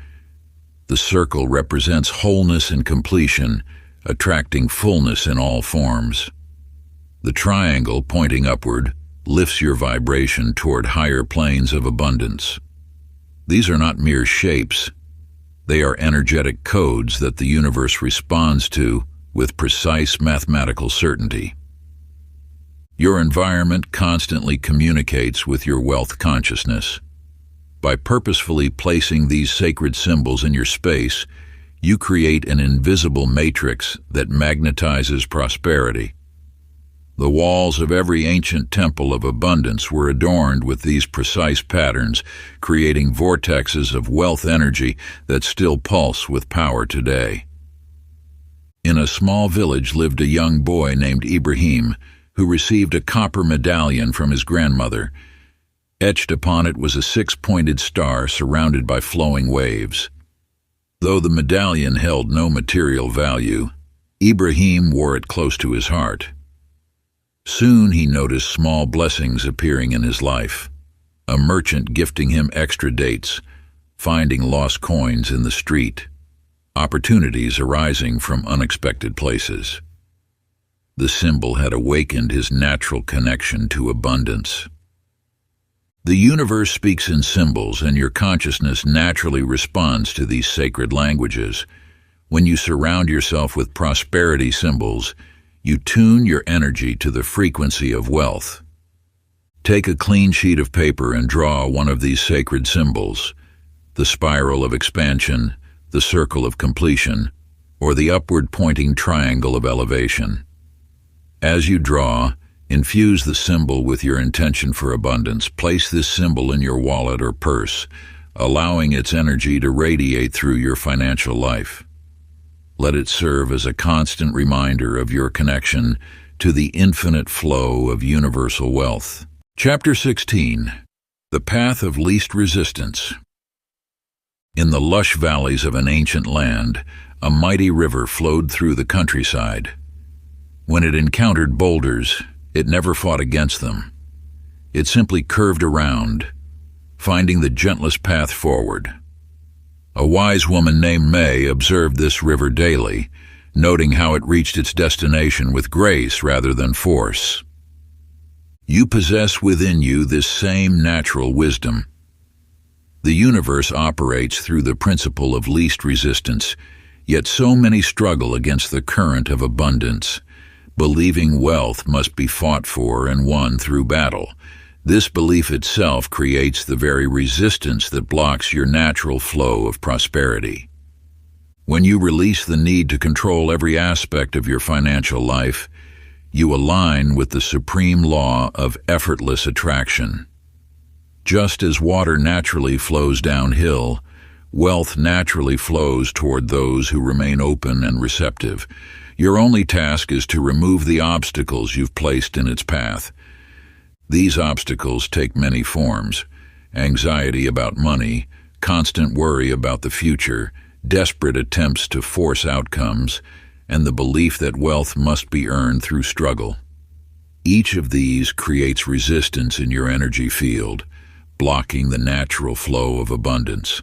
The circle represents wholeness and completion, attracting fullness in all forms. The triangle, pointing upward, lifts your vibration toward higher planes of abundance. These are not mere shapes. They are energetic codes that the universe responds to with precise mathematical certainty. Your environment constantly communicates with your wealth consciousness. By purposefully placing these sacred symbols in your space, you create an invisible matrix that magnetizes prosperity. The walls of every ancient temple of abundance were adorned with these precise patterns, creating vortexes of wealth energy that still pulse with power today. In a small village lived a young boy named Ibrahim, who received a copper medallion from his grandmother. Etched upon it was a 6-pointed star surrounded by flowing waves. Though the medallion held no material value, Ibrahim wore it close to his heart. Soon he noticed small blessings appearing in his life. A merchant gifting him extra dates, finding lost coins in the street, opportunities arising from unexpected places. The symbol had awakened his natural connection to abundance. The universe speaks in symbols, and your consciousness naturally responds to these sacred languages. When you surround yourself with prosperity symbols, you tune your energy to the frequency of wealth. Take a clean sheet of paper and draw one of these sacred symbols, the spiral of expansion, the circle of completion, or the upward-pointing triangle of elevation. As you draw, infuse the symbol with your intention for abundance. Place this symbol in your wallet or purse, allowing its energy to radiate through your financial life. Let it serve as a constant reminder of your connection to the infinite flow of universal wealth. Chapter 16. The Path of Least Resistance. In the lush valleys of an ancient land, a mighty river flowed through the countryside. When it encountered boulders, it never fought against them. It simply curved around, finding the gentlest path forward. A wise woman named May observed this river daily, noting how it reached its destination with grace rather than force. You possess within you this same natural wisdom. The universe operates through the principle of least resistance, yet so many struggle against the current of abundance, believing wealth must be fought for and won through battle. This belief itself creates the very resistance that blocks your natural flow of prosperity. When you release the need to control every aspect of your financial life, you align with the supreme law of effortless attraction. Just as water naturally flows downhill, wealth naturally flows toward those who remain open and receptive. Your only task is to remove the obstacles you've placed in its path. These obstacles take many forms: anxiety about money, constant worry about the future, desperate attempts to force outcomes, and the belief that wealth must be earned through struggle. Each of these creates resistance in your energy field, blocking the natural flow of abundance.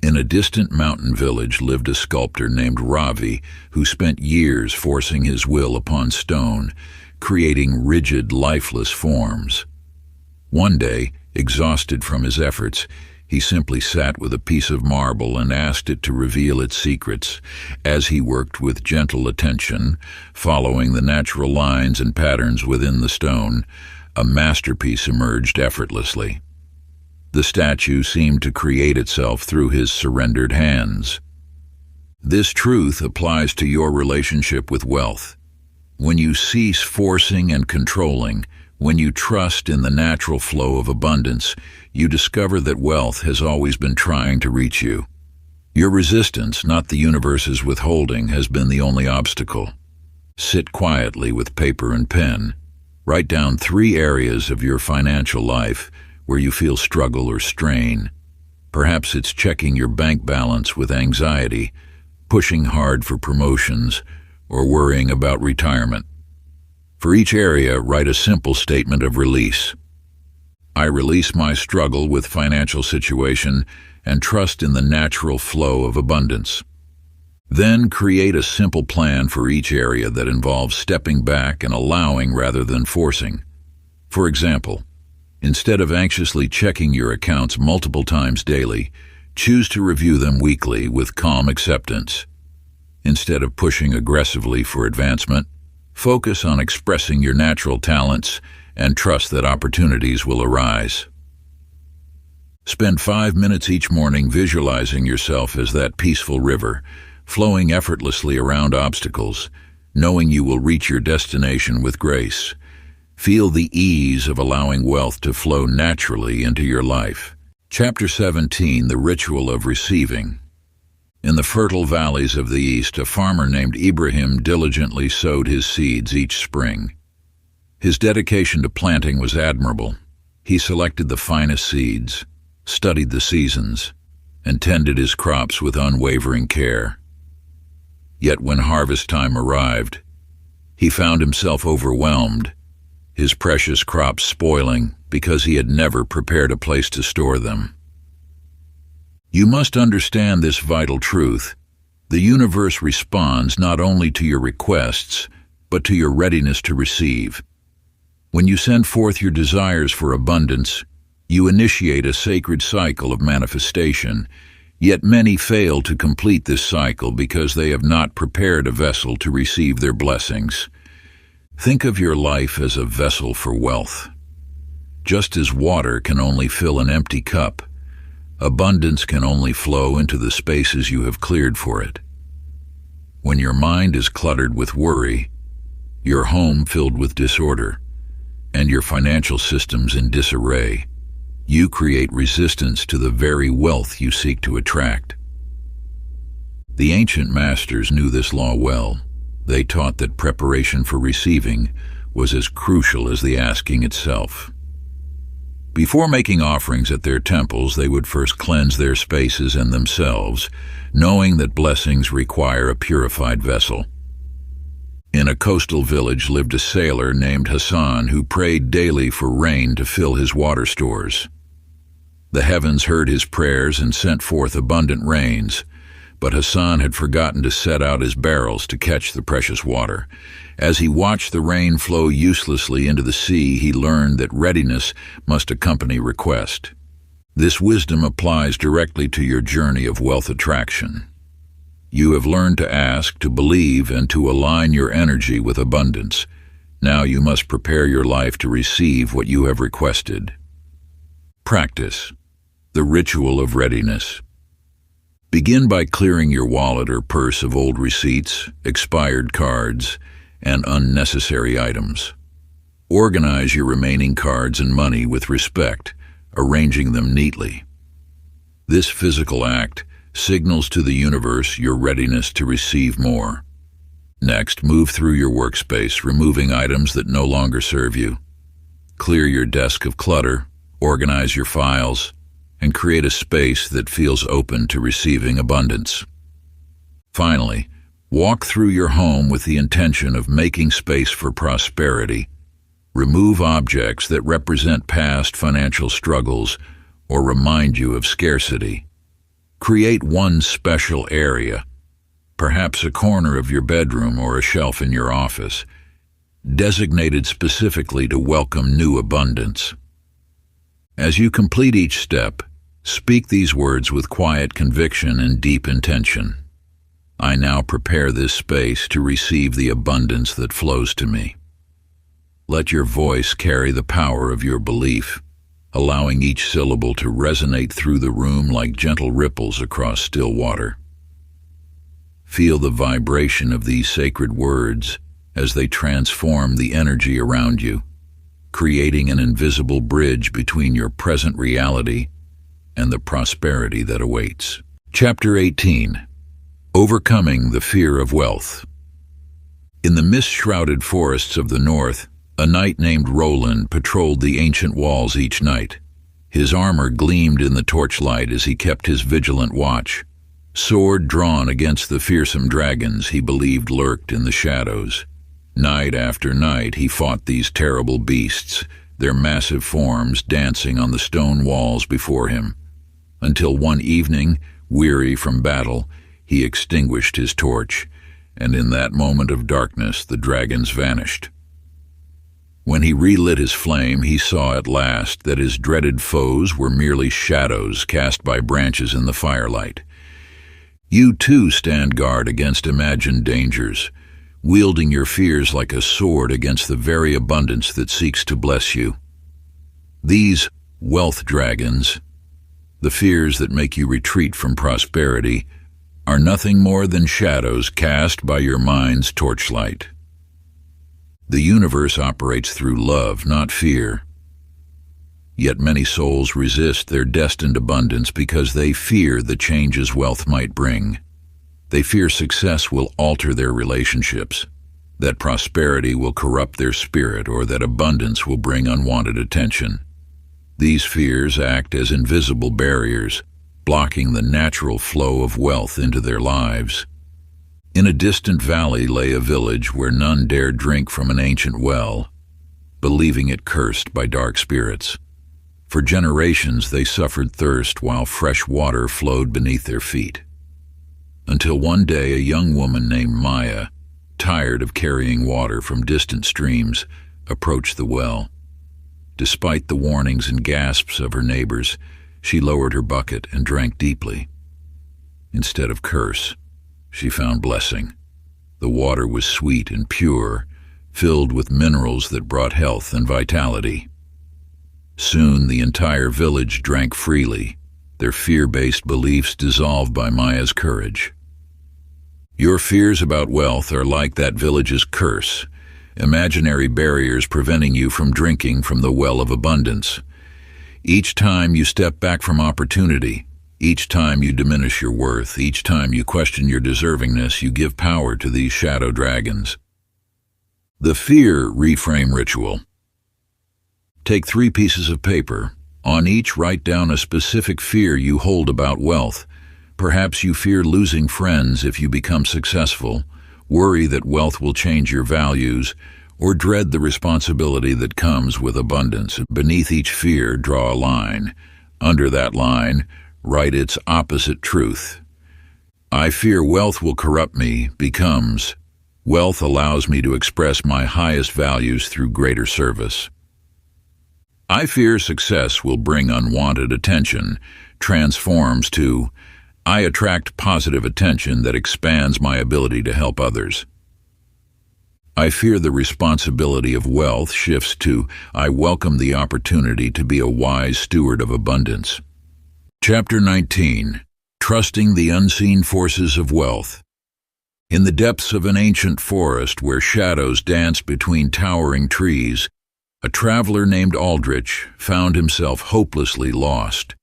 In a distant mountain village lived a sculptor named Ravi who spent years forcing his will upon stone, creating rigid, lifeless forms. One day, exhausted from his efforts, he simply sat with a piece of marble and asked it to reveal its secrets. As he worked with gentle attention, following the natural lines and patterns within the stone, a masterpiece emerged effortlessly. The statue seemed to create itself through his surrendered hands. This truth applies to your relationship with wealth. When you cease forcing and controlling, when you trust in the natural flow of abundance, you discover that wealth has always been trying to reach you. Your resistance, not the universe's withholding, has been the only obstacle. Sit quietly with paper and pen. Write down 3 areas of your financial life where you feel struggle or strain. Perhaps it's checking your bank balance with anxiety, pushing hard for promotions, or worrying about retirement. For each area, write a simple statement of release. I release my struggle with financial situation and trust in the natural flow of abundance. Then create a simple plan for each area that involves stepping back and allowing rather than forcing. For example, instead of anxiously checking your accounts multiple times daily, choose to review them weekly with calm acceptance. Instead of pushing aggressively for advancement, focus on expressing your natural talents and trust that opportunities will arise. Spend 5 minutes each morning visualizing yourself as that peaceful river, flowing effortlessly around obstacles, knowing you will reach your destination with grace. Feel the ease of allowing wealth to flow naturally into your life. Chapter 17. The Ritual of Receiving. In the fertile valleys of the East, a farmer named Ibrahim diligently sowed his seeds each spring. His dedication to planting was admirable. He selected the finest seeds, studied the seasons, and tended his crops with unwavering care. Yet when harvest time arrived, he found himself overwhelmed, his precious crops spoiling because he had never prepared a place to store them. You must understand this vital truth. The universe responds not only to your requests, but to your readiness to receive. When you send forth your desires for abundance, you initiate a sacred cycle of manifestation, yet many fail to complete this cycle because they have not prepared a vessel to receive their blessings. Think of your life as a vessel for wealth. Just as water can only fill an empty cup, abundance can only flow into the spaces you have cleared for it. When your mind is cluttered with worry, your home filled with disorder, and your financial systems in disarray, you create resistance to the very wealth you seek to attract. The ancient masters knew this law well. They taught that preparation for receiving was as crucial as the asking itself. Before making offerings at their temples, they would first cleanse their spaces and themselves, knowing that blessings require a purified vessel. In a coastal village lived a sailor named Hassan who prayed daily for rain to fill his water stores. The heavens heard his prayers and sent forth abundant rains, but Hassan had forgotten to set out his barrels to catch the precious water. As he watched the rain flow uselessly into the sea, he learned that readiness must accompany request. This wisdom applies directly to your journey of wealth attraction. You have learned to ask, to believe, and to align your energy with abundance. Now you must prepare your life to receive what you have requested. Practice the ritual of readiness. Begin by clearing your wallet or purse of old receipts, expired cards, and unnecessary items. Organize your remaining cards and money with respect, arranging them neatly. This physical act signals to the universe your readiness to receive more. Next, move through your workspace, removing items that no longer serve you. Clear your desk of clutter, organize your files, and create a space that feels open to receiving abundance. Finally, walk through your home with the intention of making space for prosperity. Remove objects that represent past financial struggles or remind you of scarcity. Create one special area, perhaps a corner of your bedroom or a shelf in your office, designated specifically to welcome new abundance. As you complete each step, speak these words with quiet conviction and deep intention. I now prepare this space to receive the abundance that flows to me. Let your voice carry the power of your belief, allowing each syllable to resonate through the room like gentle ripples across still water. Feel the vibration of these sacred words as they transform the energy around you, creating an invisible bridge between your present reality and the prosperity that awaits. Chapter 18. Overcoming the Fear of Wealth. In the mist-shrouded forests of the north, a knight named Roland patrolled the ancient walls each night. His armor gleamed in the torchlight as he kept his vigilant watch, sword drawn against the fearsome dragons he believed lurked in the shadows. Night after night he fought these terrible beasts, their massive forms dancing on the stone walls before him, until one evening, weary from battle, he extinguished his torch, and in that moment of darkness the dragons vanished. When he relit his flame, he saw at last that his dreaded foes were merely shadows cast by branches in the firelight. You too stand guard against imagined dangers, wielding your fears like a sword against the very abundance that seeks to bless you. These wealth dragons, the fears that make you retreat from prosperity, are nothing more than shadows cast by your mind's torchlight. The universe operates through love, not fear. Yet many souls resist their destined abundance because they fear the changes wealth might bring. They fear success will alter their relationships, that prosperity will corrupt their spirit, or that abundance will bring unwanted attention. These fears act as invisible barriers, blocking the natural flow of wealth into their lives. In a distant valley lay a village where none dared drink from an ancient well, believing it cursed by dark spirits. For generations they suffered thirst while fresh water flowed beneath their feet. Until one day a young woman named Maya, tired of carrying water from distant streams, approached the well. Despite the warnings and gasps of her neighbors, she lowered her bucket and drank deeply. Instead of curse, she found blessing. The water was sweet and pure, filled with minerals that brought health and vitality. Soon the entire village drank freely, their fear-based beliefs dissolved by Maya's courage. Your fears about wealth are like that village's curse, imaginary barriers preventing you from drinking from the well of abundance. Each time you step back from opportunity, each time you diminish your worth, each time you question your deservingness, you give power to these shadow dragons. The Fear Reframe Ritual. Take 3 pieces of paper. On each, write down a specific fear you hold about wealth. Perhaps you fear losing friends if you become successful, worry that wealth will change your values, or dread the responsibility that comes with abundance. Beneath each fear, draw a line. Under that line, write its opposite truth. I fear wealth will corrupt me becomes, wealth allows me to express my highest values through greater service. I fear success will bring unwanted attention transforms to, I attract positive attention that expands my ability to help others. I fear the responsibility of wealth shifts to, I welcome the opportunity to be a wise steward of abundance. Chapter 19. Trusting the Unseen Forces of Wealth. In the depths of an ancient forest where shadows danced between towering trees, a traveler named Aldrich found himself hopelessly lost.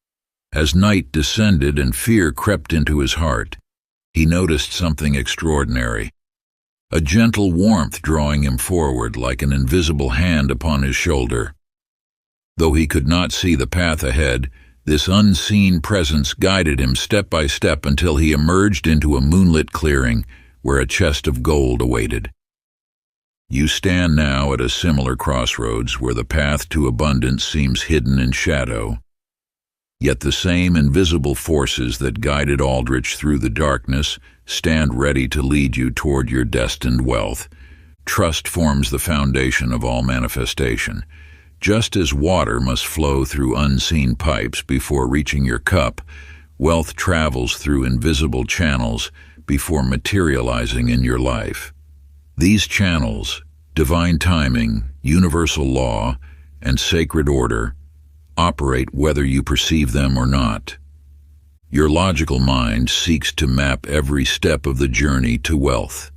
As night descended and fear crept into his heart, he noticed something extraordinary. A gentle warmth drawing him forward like an invisible hand upon his shoulder. Though he could not see the path ahead, this unseen presence guided him step by step until he emerged into a moonlit clearing where a chest of gold awaited. You stand now at a similar crossroads where the path to abundance seems hidden in shadow. Yet the same invisible forces that guided Aldrich through the darkness stand ready to lead you toward your destined wealth. Trust forms the foundation of all manifestation. Just as water must flow through unseen pipes before reaching your cup, wealth travels through invisible channels before materializing in your life. These channels, divine timing, universal law, and sacred order, operate whether you perceive them or not. Your logical mind seeks to map every step of the journey to wealth.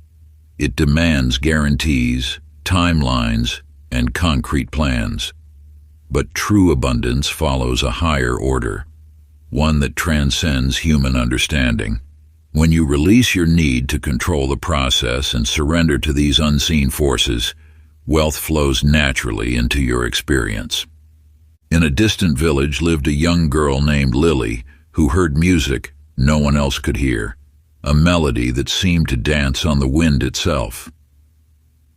It demands guarantees, timelines, and concrete plans. But true abundance follows a higher order, one that transcends human understanding. When you release your need to control the process and surrender to these unseen forces, wealth flows naturally into your experience. In a distant village lived a young girl named Lily who heard music no one else could hear, a melody that seemed to dance on the wind itself.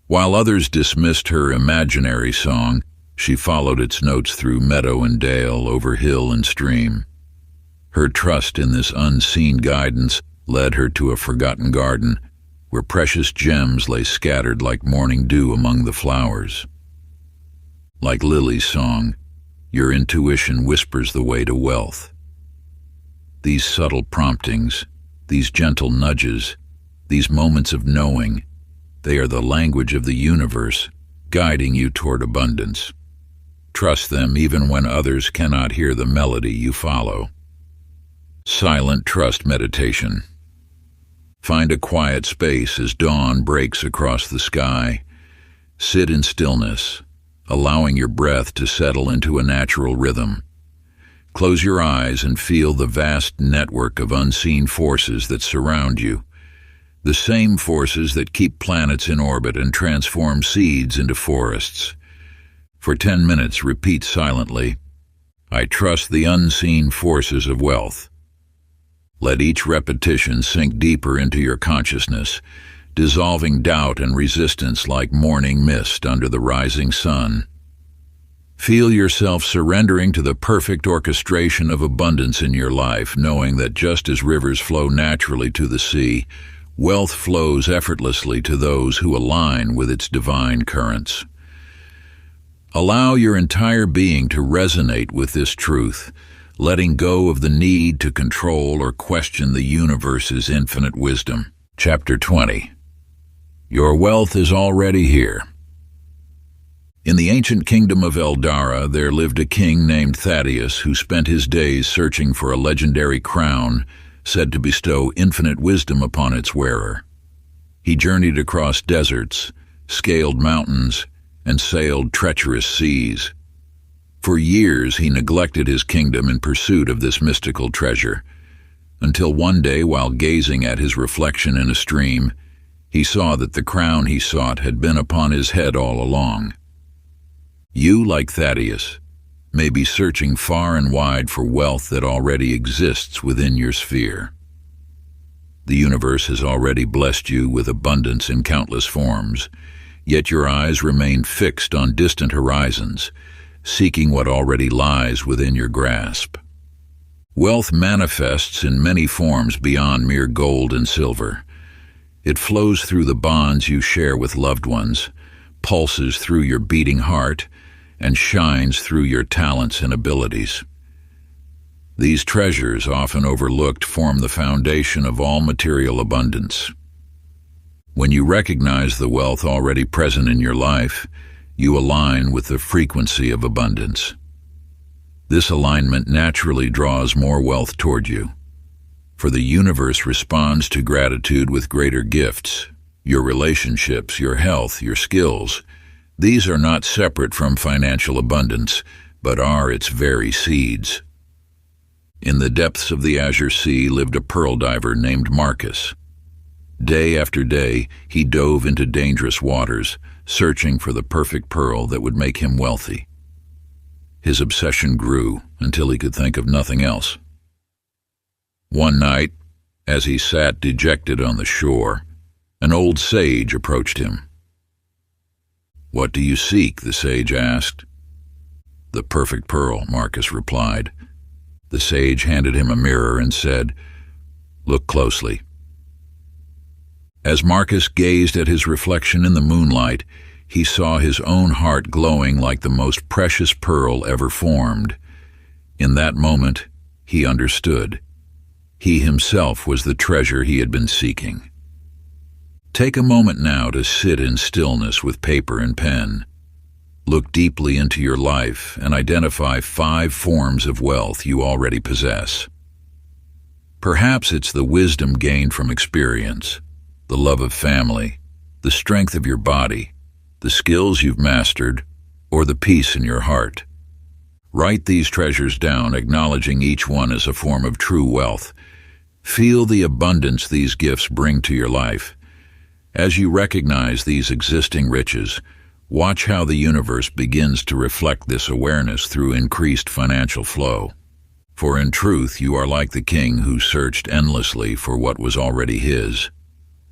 While others dismissed her imaginary song, she followed its notes through meadow and dale, over hill and stream. Her trust in this unseen guidance led her to a forgotten garden where precious gems lay scattered like morning dew among the flowers. Like Lily's song, your intuition whispers the way to wealth. These subtle promptings, these gentle nudges, these moments of knowing, they are the language of the universe, guiding you toward abundance. Trust them even when others cannot hear the melody you follow. Silent Trust Meditation. Find a quiet space as dawn breaks across the sky. Sit in stillness, allowing your breath to settle into a natural rhythm. Close your eyes and feel the vast network of unseen forces that surround you. The same forces that keep planets in orbit and transform seeds into forests. For 10 minutes, repeat silently, I trust the unseen forces of wealth. Let each repetition sink deeper into your consciousness, dissolving doubt and resistance like morning mist under the rising sun. Feel yourself surrendering to the perfect orchestration of abundance in your life, knowing that just as rivers flow naturally to the sea, wealth flows effortlessly to those who align with its divine currents. Allow your entire being to resonate with this truth, letting go of the need to control or question the universe's infinite wisdom. Chapter 20. Your wealth is already here. In the ancient kingdom of Eldara, there lived a king named Thaddeus who spent his days searching for a legendary crown said to bestow infinite wisdom upon its wearer. He journeyed across deserts, scaled mountains, and sailed treacherous seas. For years he neglected his kingdom in pursuit of this mystical treasure, until one day, while gazing at his reflection in a stream, he saw that the crown he sought had been upon his head all along. You, like Thaddeus, may be searching far and wide for wealth that already exists within your sphere. The universe has already blessed you with abundance in countless forms, yet your eyes remain fixed on distant horizons, seeking what already lies within your grasp. Wealth manifests in many forms beyond mere gold and silver. It flows through the bonds you share with loved ones, pulses through your beating heart, and shines through your talents and abilities. These treasures, often overlooked, form the foundation of all material abundance. When you recognize the wealth already present in your life, you align with the frequency of abundance. This alignment naturally draws more wealth toward you, for the universe responds to gratitude with greater gifts. Your relationships, your health, your skills, these are not separate from financial abundance, but are its very seeds. In the depths of the Azure Sea lived a pearl diver named Marcus. Day after day, he dove into dangerous waters, searching for the perfect pearl that would make him wealthy. His obsession grew until he could think of nothing else. One night, as he sat dejected on the shore, an old sage approached him. "What do you seek?" the sage asked. "The perfect pearl," Marcus replied. The sage handed him a mirror and said, "Look closely." As Marcus gazed at his reflection in the moonlight, he saw his own heart glowing like the most precious pearl ever formed. In that moment, he understood. He himself was the treasure he had been seeking. Take a moment now to sit in stillness with paper and pen. Look deeply into your life and identify 5 forms of wealth you already possess. Perhaps it's the wisdom gained from experience, the love of family, the strength of your body, the skills you've mastered, or the peace in your heart. Write these treasures down, acknowledging each one as a form of true wealth. Feel the abundance these gifts bring to your life. As you recognize these existing riches, watch how the universe begins to reflect this awareness through increased financial flow. For in truth, you are like the king who searched endlessly for what was already his.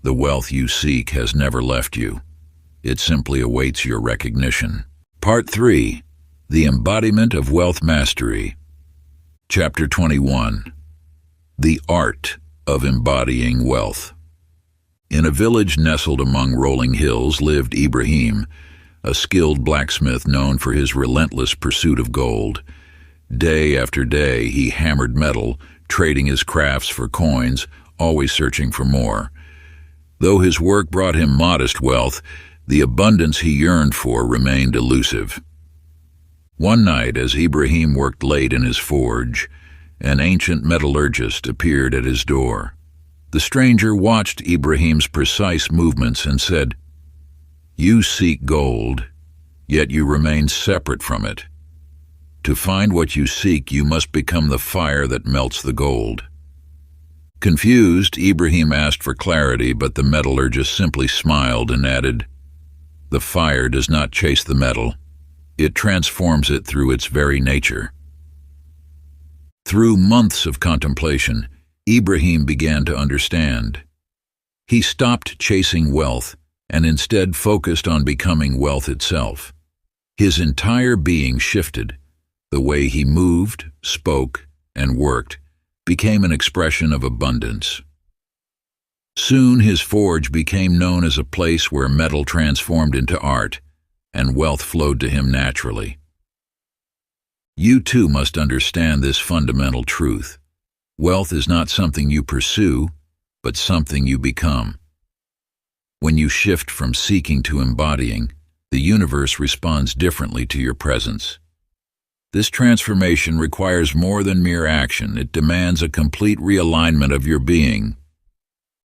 The wealth you seek has never left you. It simply awaits your recognition. Part 3. The Embodiment of Wealth Mastery. Chapter 21. The Art of Embodying Wealth. In a village nestled among rolling hills lived Ibrahim, a skilled blacksmith known for his relentless pursuit of gold. Day after day he hammered metal, trading his crafts for coins, always searching for more. Though his work brought him modest wealth, the abundance he yearned for remained elusive. One night, as Ibrahim worked late in his forge, an ancient metallurgist appeared at his door. The stranger watched Ibrahim's precise movements and said, "You seek gold, yet you remain separate from it. To find what you seek, you must become the fire that melts the gold." Confused, Ibrahim asked for clarity, but the metallurgist simply smiled and added, "The fire does not chase the metal. It transforms it through its very nature." Through months of contemplation, Ibrahim began to understand. He stopped chasing wealth and instead focused on becoming wealth itself. His entire being shifted. The way he moved, spoke, and worked became an expression of abundance. Soon his forge became known as a place where metal transformed into art, and wealth flowed to him naturally. You too must understand this fundamental truth. Wealth is not something you pursue, but something you become. When you shift from seeking to embodying, the universe responds differently to your presence. This transformation requires more than mere action. It demands a complete realignment of your being.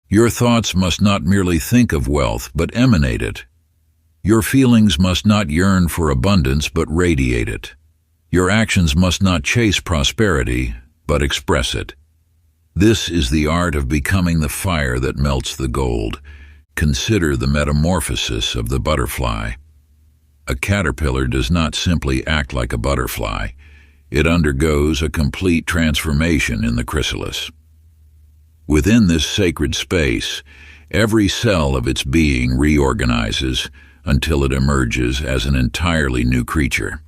Your thoughts must not merely think of wealth, but emanate it. Your feelings must not yearn for abundance, but radiate it. Your actions must not chase prosperity, but express it. This is the art of becoming the fire that melts the gold. Consider the metamorphosis of the butterfly. A caterpillar does not simply act like a butterfly. It undergoes a complete transformation in the chrysalis. Within this sacred space, every cell of its being reorganizes until it emerges as an entirely new creature.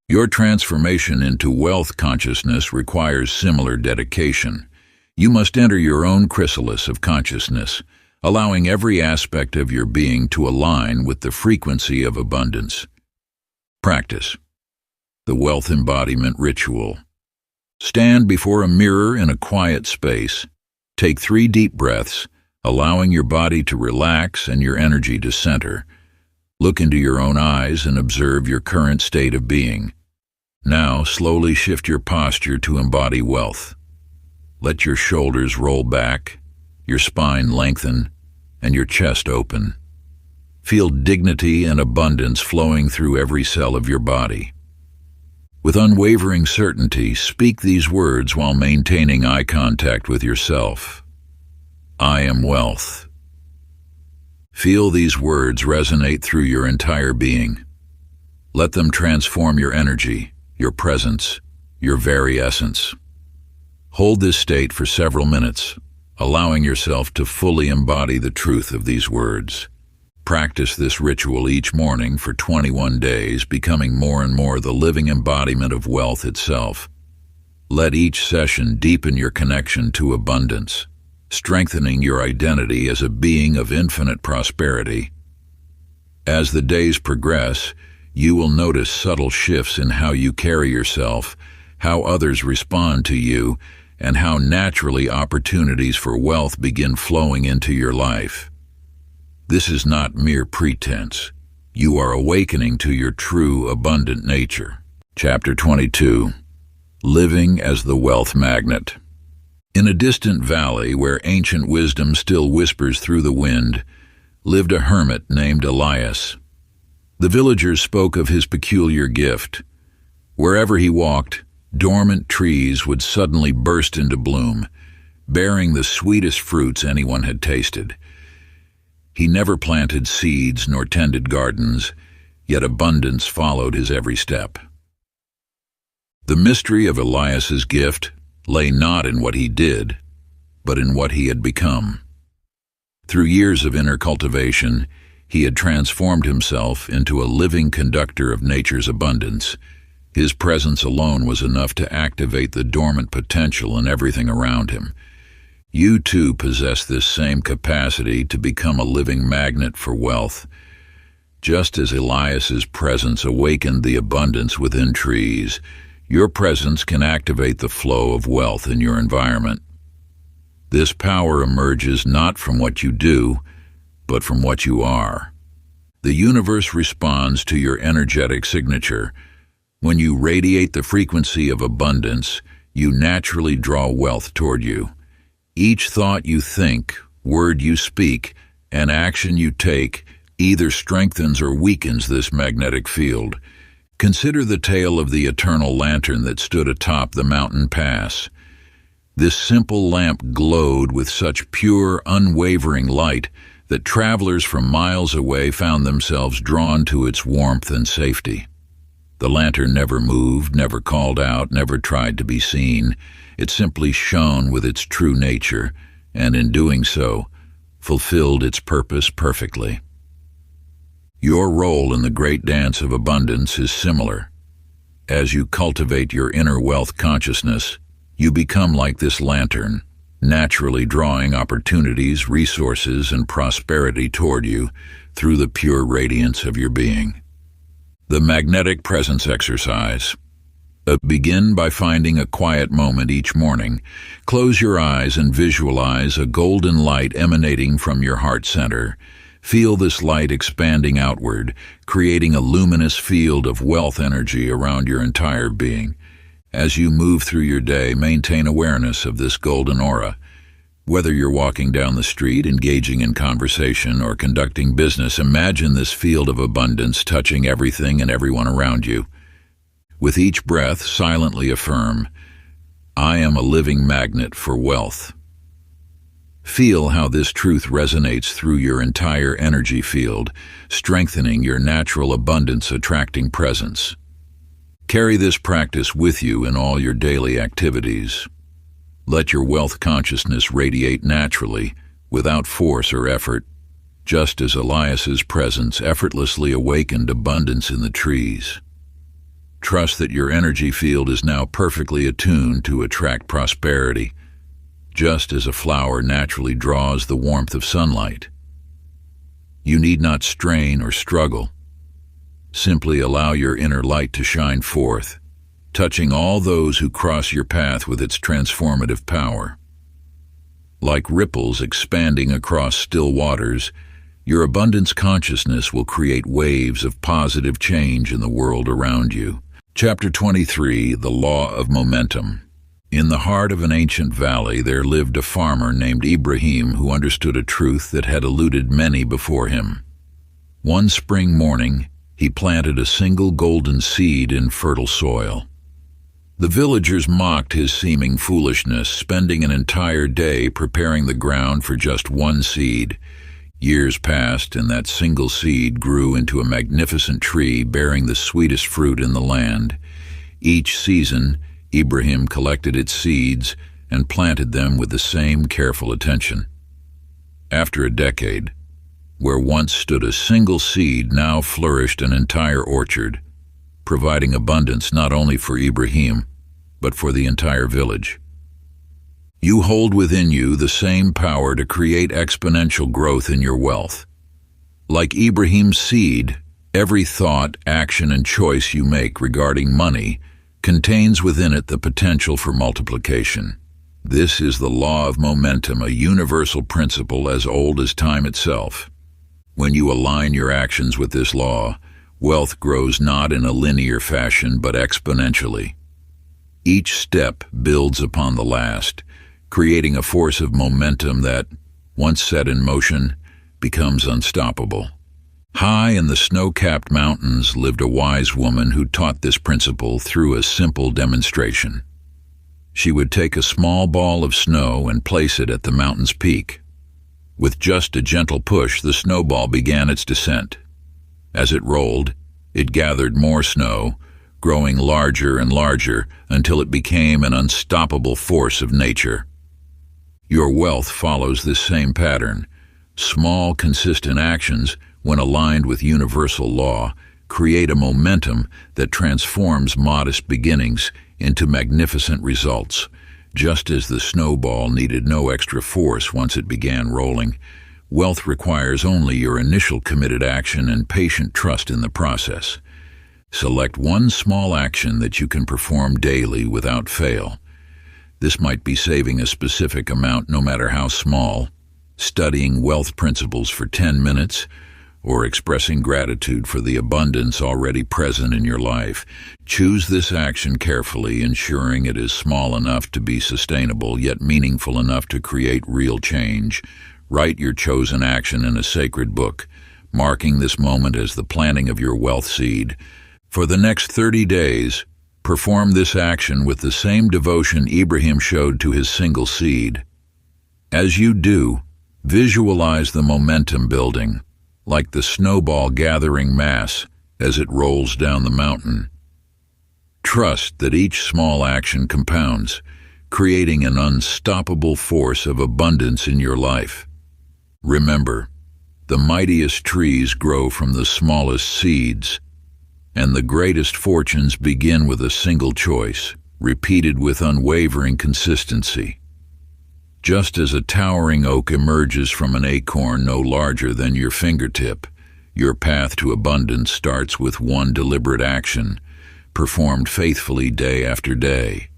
Your transformation into wealth consciousness requires similar dedication. You must enter your own chrysalis of consciousness, allowing every aspect of your being to align with the frequency of abundance. Practice. The Wealth Embodiment Ritual. Stand before a mirror in a quiet space. Take 3 deep breaths, allowing your body to relax and your energy to center. Look into your own eyes and observe your current state of being. Now, slowly shift your posture to embody wealth. Let your shoulders roll back, your spine lengthen, and your chest open. Feel dignity and abundance flowing through every cell of your body. With unwavering certainty, speak these words while maintaining eye contact with yourself. I am wealth. Feel these words resonate through your entire being. Let them transform your energy, your presence, your very essence. Hold this state for several minutes, allowing yourself to fully embody the truth of these words. Practice this ritual each morning for 21 days, becoming more and more the living embodiment of wealth itself. Let each session deepen your connection to abundance, strengthening your identity as a being of infinite prosperity. As the days progress, you will notice subtle shifts in how you carry yourself, how others respond to you, and how naturally opportunities for wealth begin flowing into your life. This is not mere pretense. You are awakening to your true, abundant nature. Chapter 22. Living as the Wealth Magnet. In a distant valley where ancient wisdom still whispers through the wind, lived a hermit named Elias. The villagers spoke of his peculiar gift. Wherever he walked, dormant trees would suddenly burst into bloom, bearing the sweetest fruits anyone had tasted. He never planted seeds nor tended gardens, yet abundance followed his every step. The mystery of Elias's gift lay not in what he did, but in what he had become. Through years of inner cultivation, he had transformed himself into a living conductor of nature's abundance. His presence alone was enough to activate the dormant potential in everything around him. You too possess this same capacity to become a living magnet for wealth. Just as Elias's presence awakened the abundance within trees, your presence can activate the flow of wealth in your environment. This power emerges not from what you do, but from what you are. The universe responds to your energetic signature. When you radiate the frequency of abundance, you naturally draw wealth toward you. Each thought you think, word you speak, and action you take either strengthens or weakens this magnetic field. Consider the tale of the eternal lantern that stood atop the mountain pass. This simple lamp glowed with such pure, unwavering light that travelers from miles away found themselves drawn to its warmth and safety. The lantern never moved, never called out, never tried to be seen. It simply shone with its true nature, and in doing so, fulfilled its purpose perfectly. Your role in the great dance of abundance is similar. As you cultivate your inner wealth consciousness, you become like this lantern, naturally drawing opportunities, resources, and prosperity toward you through the pure radiance of your being. The Magnetic Presence Exercise. Begin by finding a quiet moment each morning. Close your eyes and visualize a golden light emanating from your heart center. Feel this light expanding outward, creating a luminous field of wealth energy around your entire being. As you move through your day, maintain awareness of this golden aura. Whether you're walking down the street, engaging in conversation, or conducting business, imagine this field of abundance touching everything and everyone around you. With each breath, silently affirm, I am a living magnet for wealth. Feel how this truth resonates through your entire energy field, strengthening your natural abundance-attracting presence. Carry this practice with you in all your daily activities. Let your wealth consciousness radiate naturally, without force or effort, just as Elias's presence effortlessly awakened abundance in the trees. Trust that your energy field is now perfectly attuned to attract prosperity, just as a flower naturally draws the warmth of sunlight. You need not strain or struggle. Simply allow your inner light to shine forth, touching all those who cross your path with its transformative power. Like ripples expanding across still waters, your abundance consciousness will create waves of positive change in the world around you. Chapter 23, The Law of Momentum. In the heart of an ancient valley there lived a farmer named Ibrahim who understood a truth that had eluded many before him. One spring morning, he planted a single golden seed in fertile soil. The villagers mocked his seeming foolishness, spending an entire day preparing the ground for just one seed. Years passed, and that single seed grew into a magnificent tree bearing the sweetest fruit in the land. Each season, Ibrahim collected its seeds and planted them with the same careful attention. After a decade, where once stood a single seed now flourished an entire orchard, providing abundance not only for Ibrahim, but for the entire village. You hold within you the same power to create exponential growth in your wealth. Like Ibrahim's seed, every thought, action, and choice you make regarding money contains within it the potential for multiplication. This is the law of momentum, a universal principle as old as time itself. When you align your actions with this law, wealth grows not in a linear fashion but exponentially. Each step builds upon the last, creating a force of momentum that, once set in motion, becomes unstoppable. High in the snow-capped mountains lived a wise woman who taught this principle through a simple demonstration. She would take a small ball of snow and place it at the mountain's peak. With just a gentle push, the snowball began its descent. As it rolled, it gathered more snow, growing larger and larger until it became an unstoppable force of nature. Your wealth follows this same pattern. Small, consistent actions, when aligned with universal law, create a momentum that transforms modest beginnings into magnificent results. Just as the snowball needed no extra force once it began rolling, wealth requires only your initial committed action and patient trust in the process. Select one small action that you can perform daily without fail. This might be saving a specific amount, no matter how small, studying wealth principles for 10 minutes, or expressing gratitude for the abundance already present in your life. Choose this action carefully, ensuring it is small enough to be sustainable, yet meaningful enough to create real change. Write your chosen action in a sacred book, marking this moment as the planting of your wealth seed. For the next 30 days, perform this action with the same devotion Ibrahim showed to his single seed. As you do, visualize the momentum building, like the snowball gathering mass as it rolls down the mountain. Trust that each small action compounds, creating an unstoppable force of abundance in your life. Remember, the mightiest trees grow from the smallest seeds, and the greatest fortunes begin with a single choice, repeated with unwavering consistency. Just as a towering oak emerges from an acorn no larger than your fingertip, your path to abundance starts with one deliberate action, performed faithfully day after day.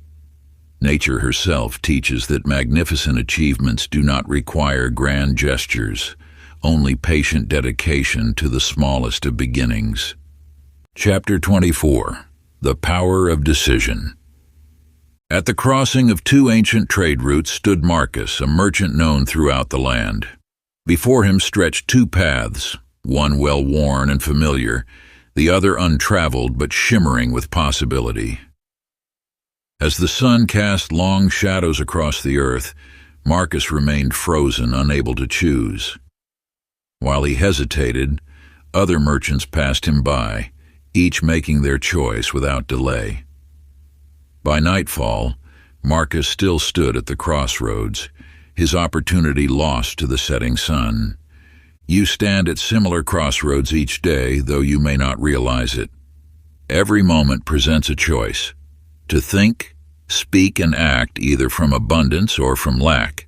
Nature herself teaches that magnificent achievements do not require grand gestures, only patient dedication to the smallest of beginnings. Chapter 24, The Power of Decision. At the crossing of two ancient trade routes stood Marcus, a merchant known throughout the land. Before him stretched two paths, one well-worn and familiar, the other untraveled but shimmering with possibility. As the sun cast long shadows across the earth, Marcus remained frozen, unable to choose. While he hesitated, other merchants passed him by, each making their choice without delay. By nightfall, Marcus still stood at the crossroads, his opportunity lost to the setting sun. You stand at similar crossroads each day, though you may not realize it. Every moment presents a choice: to think, speak, and act either from abundance or from lack.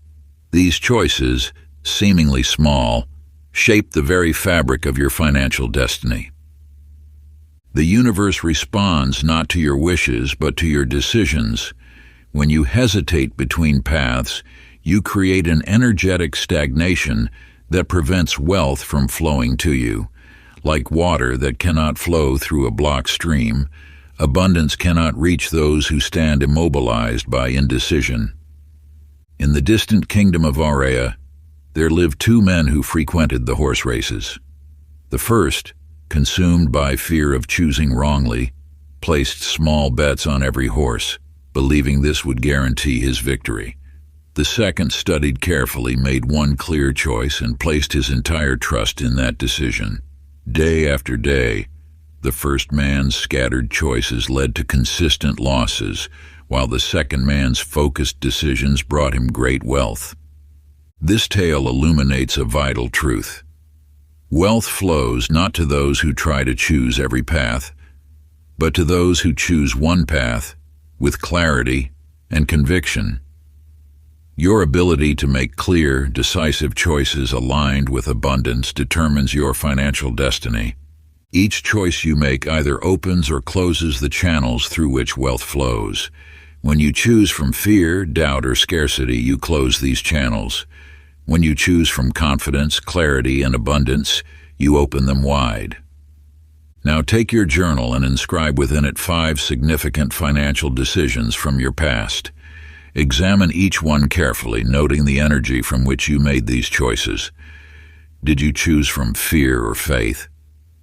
These choices, seemingly small, shape the very fabric of your financial destiny. The universe responds not to your wishes but to your decisions. When you hesitate between paths, you create an energetic stagnation that prevents wealth from flowing to you. Like water that cannot flow through a blocked stream, abundance cannot reach those who stand immobilized by indecision. In the distant kingdom of Aurea, there lived two men who frequented the horse races. The first, consumed by fear of choosing wrongly, placed small bets on every horse, believing this would guarantee his victory. The second studied carefully, made one clear choice, and placed his entire trust in that decision. Day after day, the first man's scattered choices led to consistent losses, while the second man's focused decisions brought him great wealth. This tale illuminates a vital truth. Wealth flows not to those who try to choose every path, but to those who choose one path with clarity and conviction. Your ability to make clear, decisive choices aligned with abundance determines your financial destiny. Each choice you make either opens or closes the channels through which wealth flows. When you choose from fear, doubt, or scarcity, you close these channels. When you choose from confidence, clarity, and abundance, you open them wide. Now take your journal and inscribe within it 5 significant financial decisions from your past. Examine each one carefully, noting the energy from which you made these choices. Did you choose from fear or faith?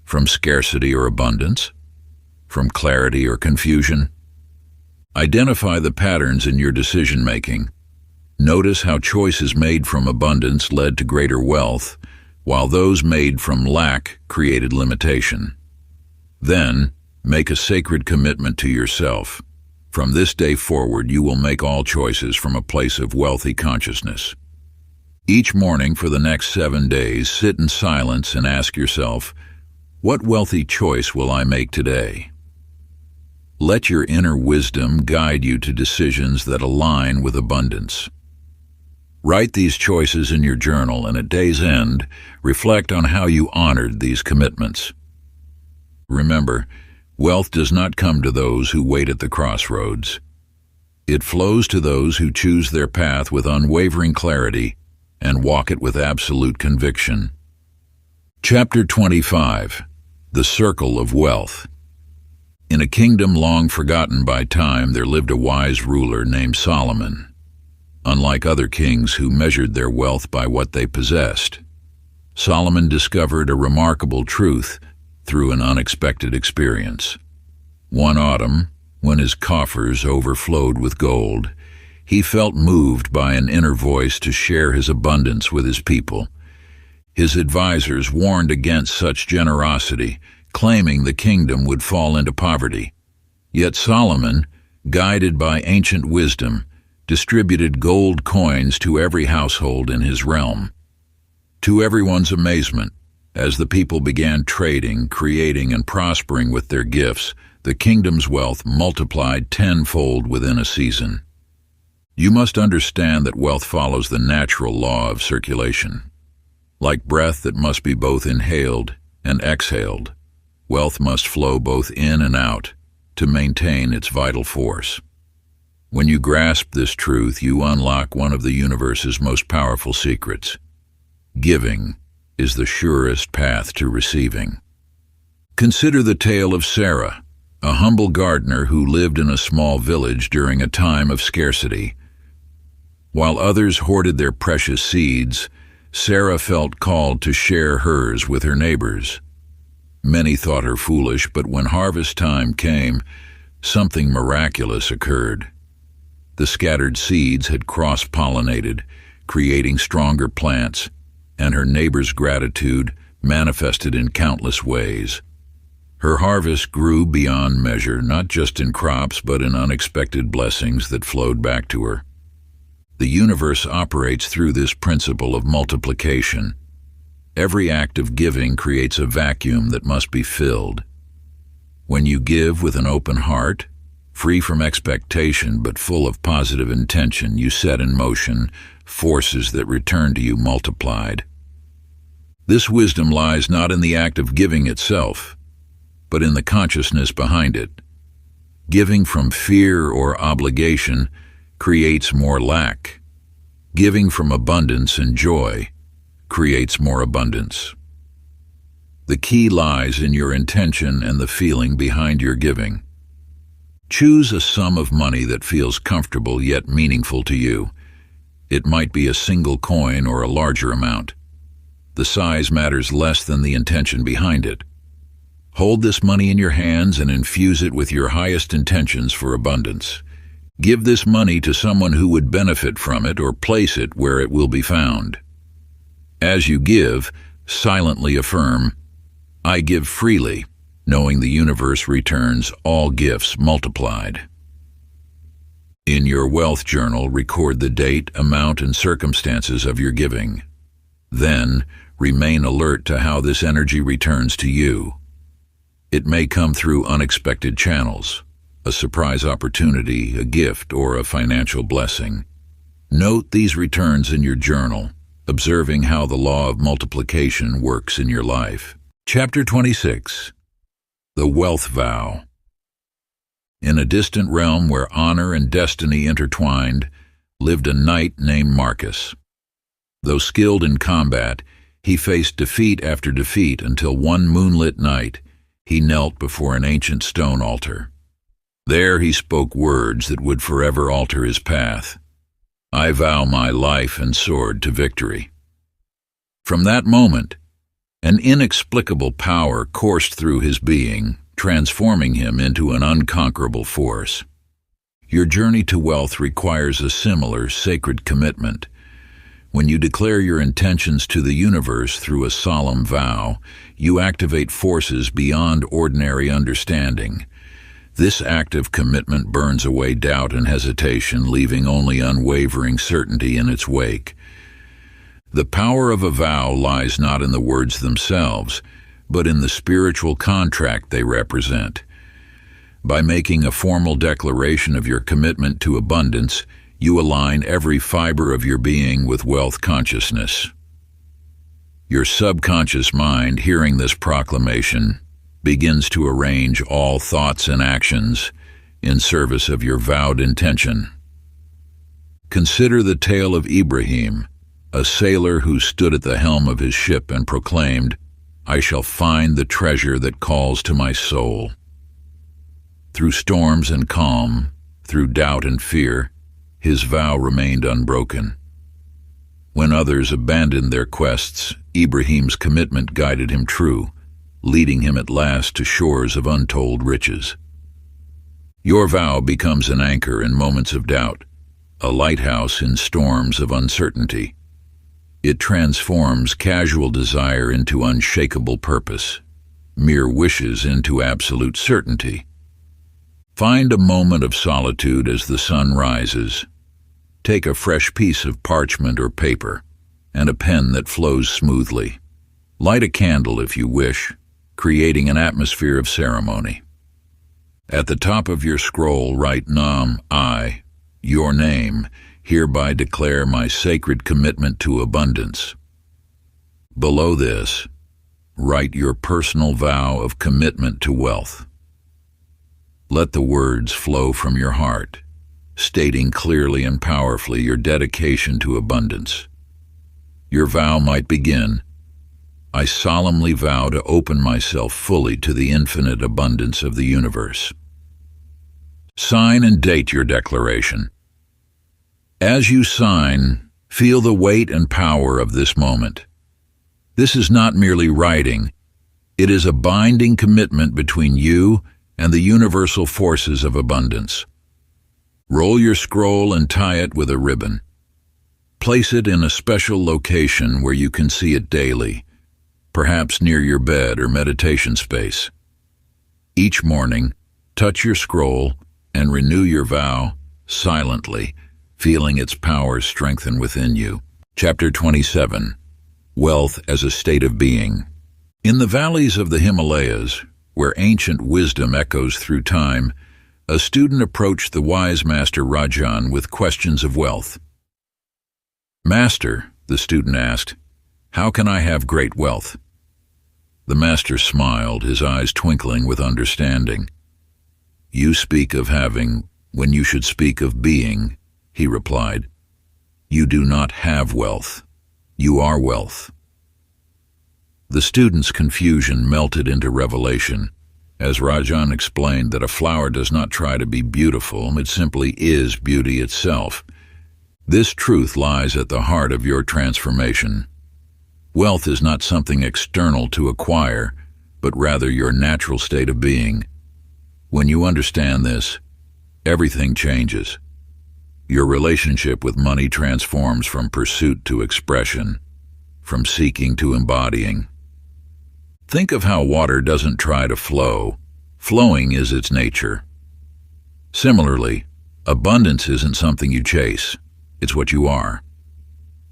From scarcity or abundance? From clarity or confusion? Identify the patterns in your decision-making. Notice how choices made from abundance led to greater wealth, while those made from lack created limitation. Then, make a sacred commitment to yourself. From this day forward, you will make all choices from a place of wealthy consciousness. Each morning for the next 7 days, sit in silence and ask yourself, what wealthy choice will I make today? Let your inner wisdom guide you to decisions that align with abundance. Write these choices in your journal, and at day's end, reflect on how you honored these commitments. Remember, wealth does not come to those who wait at the crossroads. It flows to those who choose their path with unwavering clarity and walk it with absolute conviction. Chapter 25. The Circle of Wealth. In a kingdom long forgotten by time, there lived a wise ruler named Solomon. Unlike other kings who measured their wealth by what they possessed, Solomon discovered a remarkable truth through an unexpected experience. One autumn, when his coffers overflowed with gold, he felt moved by an inner voice to share his abundance with his people. His advisors warned against such generosity, claiming the kingdom would fall into poverty. Yet Solomon, guided by ancient wisdom, distributed gold coins to every household in his realm. To everyone's amazement, as the people began trading, creating, and prospering with their gifts, the kingdom's wealth multiplied tenfold within a season. You must understand that wealth follows the natural law of circulation. Like breath that must be both inhaled and exhaled, wealth must flow both in and out to maintain its vital force. When you grasp this truth, you unlock one of the universe's most powerful secrets. Giving is the surest path to receiving. Consider the tale of Sarah, a humble gardener who lived in a small village during a time of scarcity. While others hoarded their precious seeds, Sarah felt called to share hers with her neighbors. Many thought her foolish, but when harvest time came, something miraculous occurred. The scattered seeds had cross-pollinated, creating stronger plants, and her neighbor's gratitude manifested in countless ways. Her harvest grew beyond measure, not just in crops, but in unexpected blessings that flowed back to her. The universe operates through this principle of multiplication. Every act of giving creates a vacuum that must be filled. When you give with an open heart, free from expectation but full of positive intention, you set in motion forces that return to you multiplied. This wisdom lies not in the act of giving itself, but in the consciousness behind it. Giving from fear or obligation creates more lack. Giving from abundance and joy creates more abundance. The key lies in your intention and the feeling behind your giving. Choose a sum of money that feels comfortable yet meaningful to you. It might be a single coin or a larger amount. The size matters less than the intention behind it. Hold this money in your hands and infuse it with your highest intentions for abundance. Give this money to someone who would benefit from it, or place it where it will be found. As you give, silently affirm, "I give freely," knowing the universe returns all gifts multiplied. In your wealth journal, record the date, amount, and circumstances of your giving. Then, remain alert to how this energy returns to you. It may come through unexpected channels, a surprise opportunity, a gift, or a financial blessing. Note these returns in your journal, observing how the law of multiplication works in your life. Chapter 26. The Wealth Vow. In a distant realm where honor and destiny intertwined, lived a knight named Marcus. Though skilled in combat, he faced defeat after defeat until one moonlit night he knelt before an ancient stone altar. There he spoke words that would forever alter his path. "I vow my life and sword to victory." From that moment, an inexplicable power coursed through his being, transforming him into an unconquerable force. Your journey to wealth requires a similar sacred commitment. When you declare your intentions to the universe through a solemn vow, you activate forces beyond ordinary understanding. This act of commitment burns away doubt and hesitation, leaving only unwavering certainty in its wake. The power of a vow lies not in the words themselves, but in the spiritual contract they represent. By making a formal declaration of your commitment to abundance, you align every fiber of your being with wealth consciousness. Your subconscious mind, hearing this proclamation, begins to arrange all thoughts and actions in service of your vowed intention. Consider the tale of Ibrahim, a sailor who stood at the helm of his ship and proclaimed, "I shall find the treasure that calls to my soul." Through storms and calm, through doubt and fear, his vow remained unbroken. When others abandoned their quests, Ibrahim's commitment guided him true, leading him at last to shores of untold riches. Your vow becomes an anchor in moments of doubt, a lighthouse in storms of uncertainty. It transforms casual desire into unshakable purpose, mere wishes into absolute certainty. Find a moment of solitude as the sun rises. Take a fresh piece of parchment or paper, and a pen that flows smoothly. Light a candle if you wish, creating an atmosphere of ceremony. At the top of your scroll write Nam, I, your name, hereby declare my sacred commitment to abundance. Below this, write your personal vow of commitment to wealth. Let the words flow from your heart, stating clearly and powerfully your dedication to abundance. Your vow might begin, "I solemnly vow to open myself fully to the infinite abundance of the universe." Sign and date your declaration. As you sign, feel the weight and power of this moment. This is not merely writing, It is a binding commitment between you and the universal forces of abundance. Roll your scroll and tie it with a ribbon. Place it in a special location where you can see it daily, perhaps near your bed or meditation space. Each morning, touch your scroll and renew your vow silently, feeling its power strengthen within you. Chapter 27. Wealth as a State of Being. In the valleys of the Himalayas, where ancient wisdom echoes through time, a student approached the wise master Rajan with questions of wealth. "Master," the student asked, "how can I have great wealth?" The master smiled, his eyes twinkling with understanding. "You speak of having when you should speak of being," he replied. "You do not have wealth. You are wealth." The student's confusion melted into revelation, as Rajan explained that a flower does not try to be beautiful, it simply is beauty itself. This truth lies at the heart of your transformation. Wealth is not something external to acquire, but rather your natural state of being. When you understand this, everything changes. Your relationship with money transforms from pursuit to expression, from seeking to embodying. Think of how water doesn't try to flow. Flowing is its nature. Similarly, abundance isn't something you chase. It's what you are.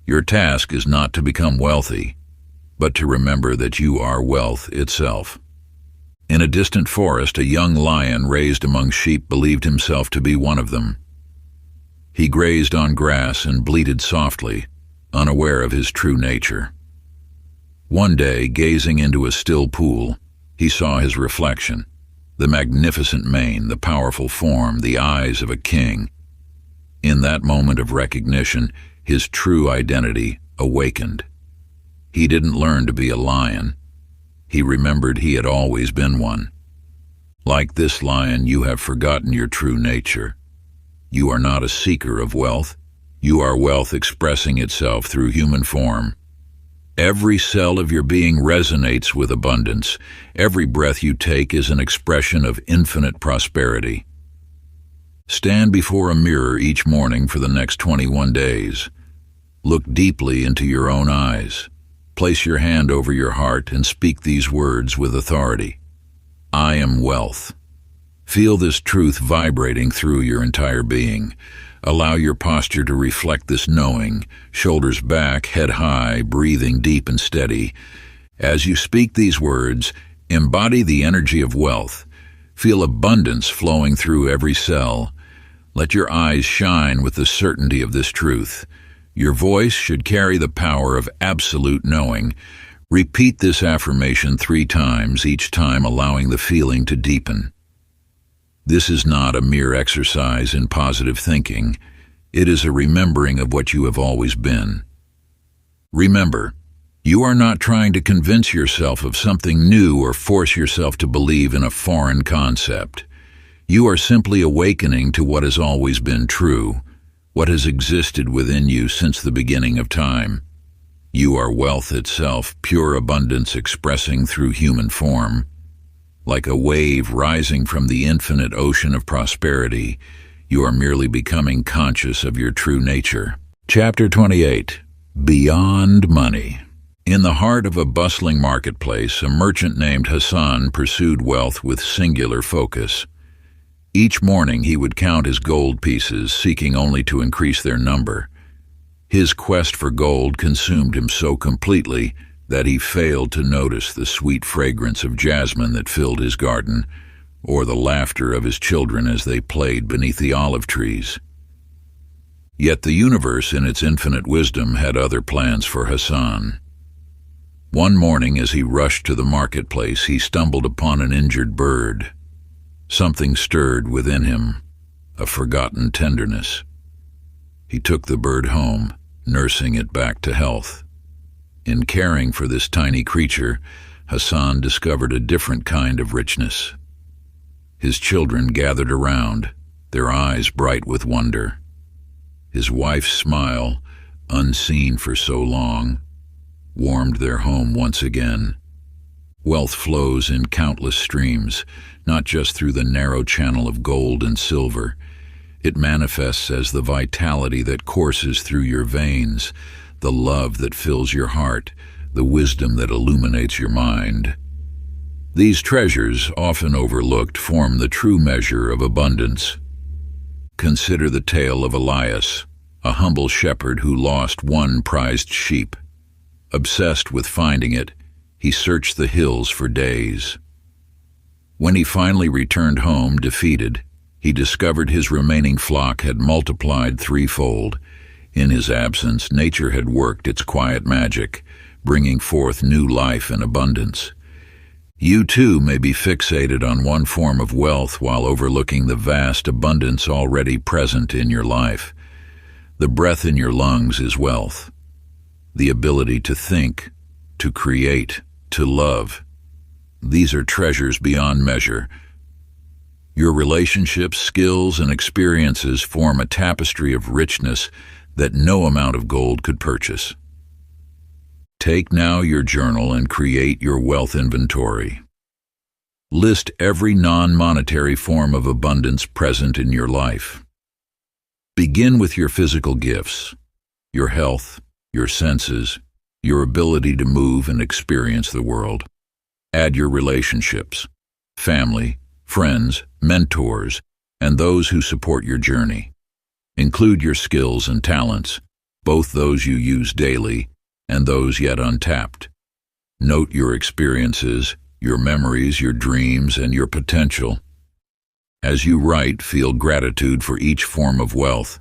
Your task is not to become wealthy, but to remember that you are wealth itself. In a distant forest, a young lion raised among sheep believed himself to be one of them. He grazed on grass and bleated softly, unaware of his true nature. One day, gazing into a still pool, he saw his reflection, the magnificent mane, the powerful form, the eyes of a king. In that moment of recognition, his true identity awakened. He didn't learn to be a lion. He remembered he had always been one. Like this lion, you have forgotten your true nature. You are not a seeker of wealth. You are wealth expressing itself through human form. Every cell of your being resonates with abundance. Every breath you take is an expression of infinite prosperity. Stand before a mirror each morning for the next 21 days. Look deeply into your own eyes. Place your hand over your heart and speak these words with authority. I am wealth. Feel this truth vibrating through your entire being. Allow your posture to reflect this knowing, shoulders back, head high, breathing deep and steady. As you speak these words, embody the energy of wealth. Feel abundance flowing through every cell. Let your eyes shine with the certainty of this truth. Your voice should carry the power of absolute knowing. Repeat this affirmation 3 times, each time allowing the feeling to deepen. This is not a mere exercise in positive thinking. It is a remembering of what you have always been. Remember, you are not trying to convince yourself of something new or force yourself to believe in a foreign concept. You are simply awakening to what has always been true, what has existed within you since the beginning of time. You are wealth itself, pure abundance expressing through human form. Like a wave rising from the infinite ocean of prosperity, you are merely becoming conscious of your true nature. Chapter 28. Beyond Money. In the heart of a bustling marketplace, a merchant named Hassan pursued wealth with singular focus. Each morning he would count his gold pieces, seeking only to increase their number. His quest for gold consumed him so completely that he failed to notice the sweet fragrance of jasmine that filled his garden, or the laughter of his children as they played beneath the olive trees. Yet the universe, in its infinite wisdom, had other plans for Hassan. One morning, as he rushed to the marketplace, he stumbled upon an injured bird. Something stirred within him, a forgotten tenderness. He took the bird home, nursing it back to health. In caring for this tiny creature, Hassan discovered a different kind of richness. His children gathered around, their eyes bright with wonder. His wife's smile, unseen for so long, warmed their home once again. Wealth flows in countless streams, not just through the narrow channel of gold and silver. It manifests as the vitality that courses through your veins, the love that fills your heart, the wisdom that illuminates your mind. These treasures, often overlooked, form the true measure of abundance. Consider the tale of Elias, a humble shepherd who lost one prized sheep. Obsessed with finding it, he searched the hills for days. When he finally returned home defeated, he discovered his remaining flock had multiplied threefold. In his absence, nature had worked its quiet magic, bringing forth new life and abundance. You too may be fixated on one form of wealth while overlooking the vast abundance already present in your life. The breath in your lungs is wealth. The ability to think, to create, to love. These are treasures beyond measure. Your relationships, skills, and experiences form a tapestry of richness that no amount of gold could purchase. Take now your journal and create your wealth inventory. List every non-monetary form of abundance present in your life. Begin with your physical gifts, your health, your senses, your ability to move and experience the world. Add your relationships, family, friends, mentors, and those who support your journey. Include your skills and talents, both those you use daily and those yet untapped. Note your experiences, your memories, your dreams, and your potential. As you write, feel gratitude for each form of wealth.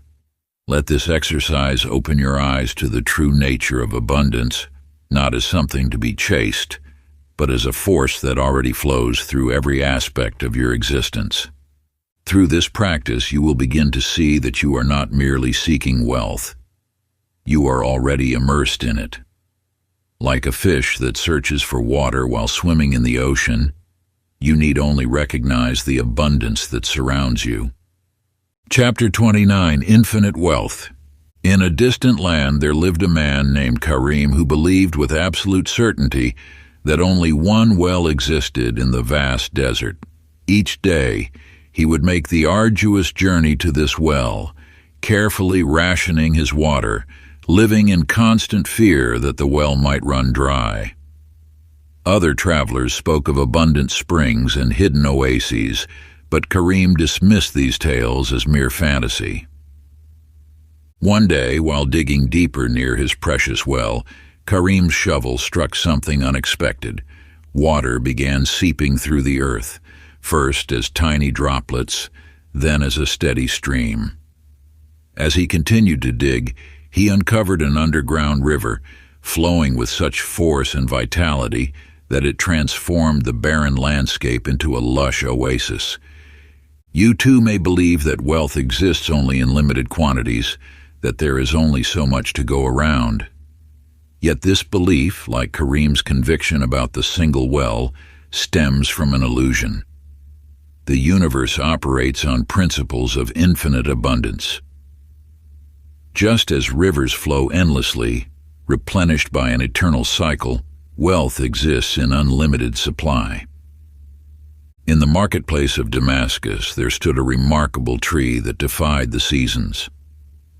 Let this exercise open your eyes to the true nature of abundance, not as something to be chased, but as a force that already flows through every aspect of your existence. Through this practice, you will begin to see that you are not merely seeking wealth. You are already immersed in it. Like a fish that searches for water while swimming in the ocean, you need only recognize the abundance that surrounds you. Chapter 29, Infinite Wealth. In a distant land there lived a man named Karim who believed with absolute certainty that only one well existed in the vast desert. Each day, he would make the arduous journey to this well, carefully rationing his water, living in constant fear that the well might run dry. Other travelers spoke of abundant springs and hidden oases, but Karim dismissed these tales as mere fantasy. One day, while digging deeper near his precious well, Karim's shovel struck something unexpected. Water began seeping through the earth, first as tiny droplets, then as a steady stream. As he continued to dig, he uncovered an underground river, flowing with such force and vitality that it transformed the barren landscape into a lush oasis. You too may believe that wealth exists only in limited quantities, that there is only so much to go around. Yet this belief, like Karim's conviction about the single well, stems from an illusion. The universe operates on principles of infinite abundance. Just as rivers flow endlessly, replenished by an eternal cycle, wealth exists in unlimited supply. In the marketplace of Damascus, there stood a remarkable tree that defied the seasons.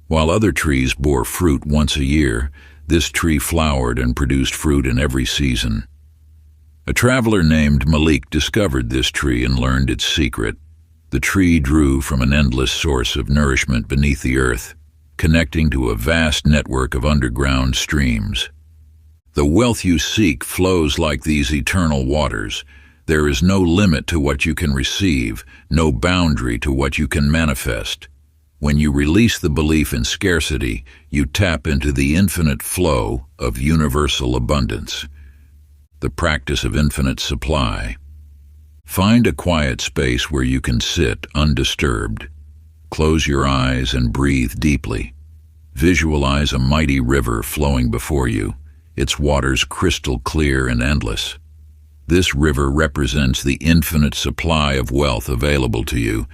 While other trees bore fruit once a year, this tree flowered and produced fruit in every season. A traveler named Malik discovered this tree and learned its secret. The tree drew from an endless source of nourishment beneath the earth, connecting to a vast network of underground streams. The wealth you seek flows like these eternal waters. There is no limit to what you can receive, no boundary to what you can manifest. When you release the belief in scarcity, you tap into the infinite flow of universal abundance. The practice of infinite supply. Find a quiet space where you can sit undisturbed. Close your eyes and breathe deeply. Visualize a mighty river flowing before you, its waters crystal clear and endless. This river represents the infinite supply of wealth available to you.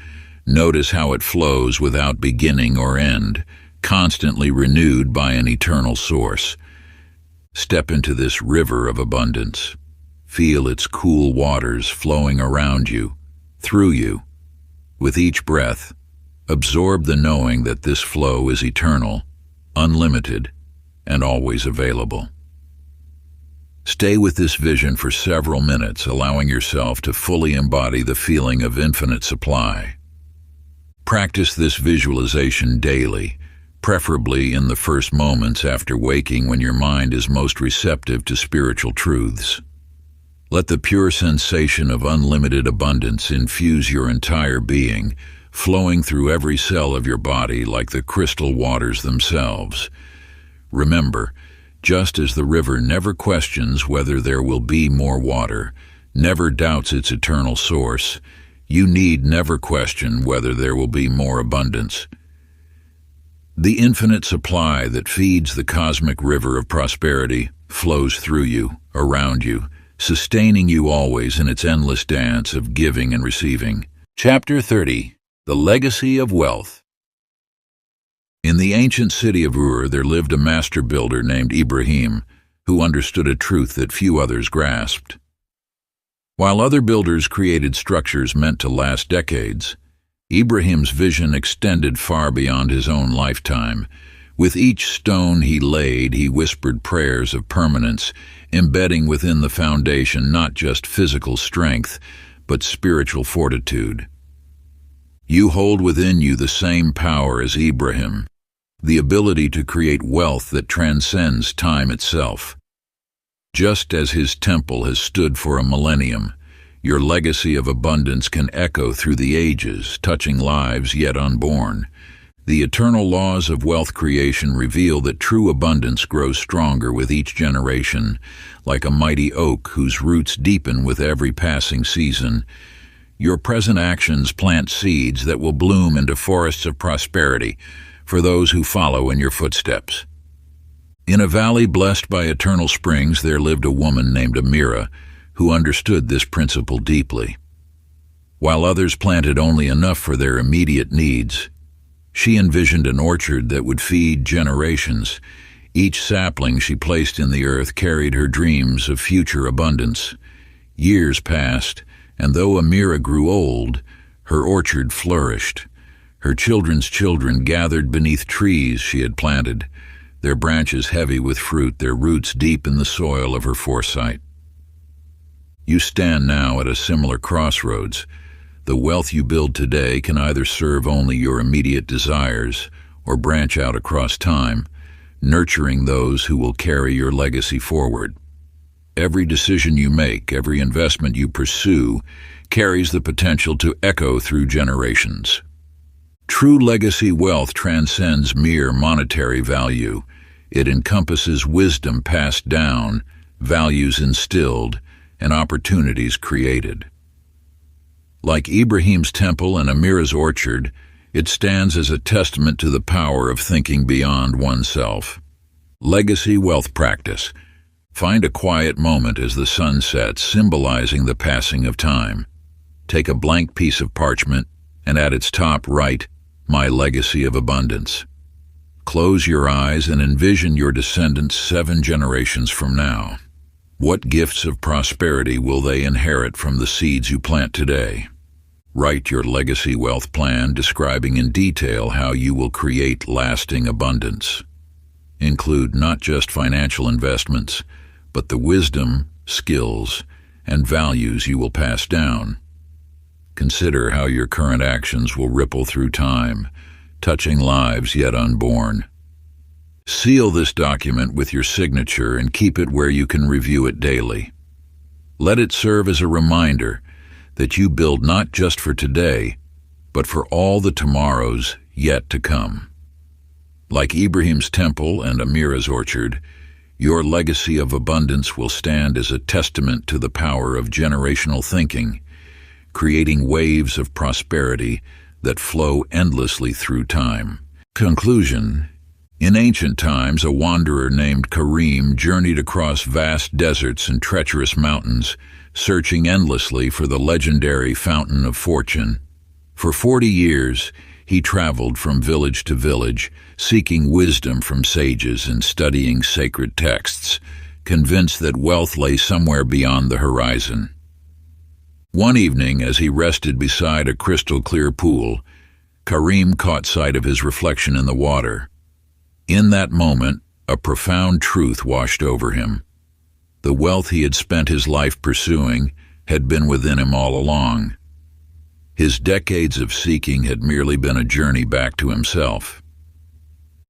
Notice how it flows without beginning or end, constantly renewed by an eternal source. Step into this river of abundance. Feel its cool waters flowing around you, through you. With each breath, absorb the knowing that this flow is eternal, unlimited, and always available. Stay with this vision for several minutes, allowing yourself to fully embody the feeling of infinite supply. Practice this visualization daily, preferably in the first moments after waking when your mind is most receptive to spiritual truths. Let the pure sensation of unlimited abundance infuse your entire being, flowing through every cell of your body like the crystal waters themselves. Remember, just as the river never questions whether there will be more water, never doubts its eternal source, you need never question whether there will be more abundance. The infinite supply that feeds the cosmic river of prosperity flows through you, around you, sustaining you always in its endless dance of giving and receiving. Chapter 30. The Legacy of Wealth. In the ancient city of Ur there lived a master builder named Ibrahim, who understood a truth that few others grasped. While other builders created structures meant to last decades, Ibrahim's vision extended far beyond his own lifetime. With each stone he laid, he whispered prayers of permanence, embedding within the foundation not just physical strength, but spiritual fortitude. You hold within you the same power as Ibrahim, the ability to create wealth that transcends time itself. Just as his temple has stood for a millennium, your legacy of abundance can echo through the ages, touching lives yet unborn. The eternal laws of wealth creation reveal that true abundance grows stronger with each generation, like a mighty oak whose roots deepen with every passing season. Your present actions plant seeds that will bloom into forests of prosperity for those who follow in your footsteps. In a valley blessed by eternal springs there lived a woman named Amira, who understood this principle deeply. While others planted only enough for their immediate needs, she envisioned an orchard that would feed generations. Each sapling she placed in the earth carried her dreams of future abundance. Years passed, and though Amira grew old, her orchard flourished. Her children's children gathered beneath trees she had planted, their branches heavy with fruit, their roots deep in the soil of her foresight. You stand now at a similar crossroads. The wealth you build today can either serve only your immediate desires or branch out across time, nurturing those who will carry your legacy forward. Every decision you make, every investment you pursue, carries the potential to echo through generations. True legacy wealth transcends mere monetary value. It encompasses wisdom passed down, values instilled, and opportunities created. Like Ibrahim's temple and Amira's orchard, it stands as a testament to the power of thinking beyond oneself. Legacy wealth practice. Find a quiet moment as the sun sets, symbolizing the passing of time. Take a blank piece of parchment and at its top write, "My legacy of abundance." Close your eyes and envision your descendants 7 generations from now. What gifts of prosperity will they inherit from the seeds you plant today? Write your legacy wealth plan, describing in detail how you will create lasting abundance. Include not just financial investments, but the wisdom, skills, and values you will pass down. Consider how your current actions will ripple through time, touching lives yet unborn. Seal this document with your signature and keep it where you can review it daily. Let it serve as a reminder that you build not just for today, but for all the tomorrows yet to come. Like Ibrahim's temple and Amira's orchard, your legacy of abundance will stand as a testament to the power of generational thinking, creating waves of prosperity that flow endlessly through time. Conclusion. In ancient times, a wanderer named Karim journeyed across vast deserts and treacherous mountains, searching endlessly for the legendary Fountain of Fortune. For 40 years, he traveled from village to village, seeking wisdom from sages and studying sacred texts, convinced that wealth lay somewhere beyond the horizon. One evening, as he rested beside a crystal-clear pool, Karim caught sight of his reflection in the water. In that moment, a profound truth washed over him. The wealth he had spent his life pursuing had been within him all along. His decades of seeking had merely been a journey back to himself.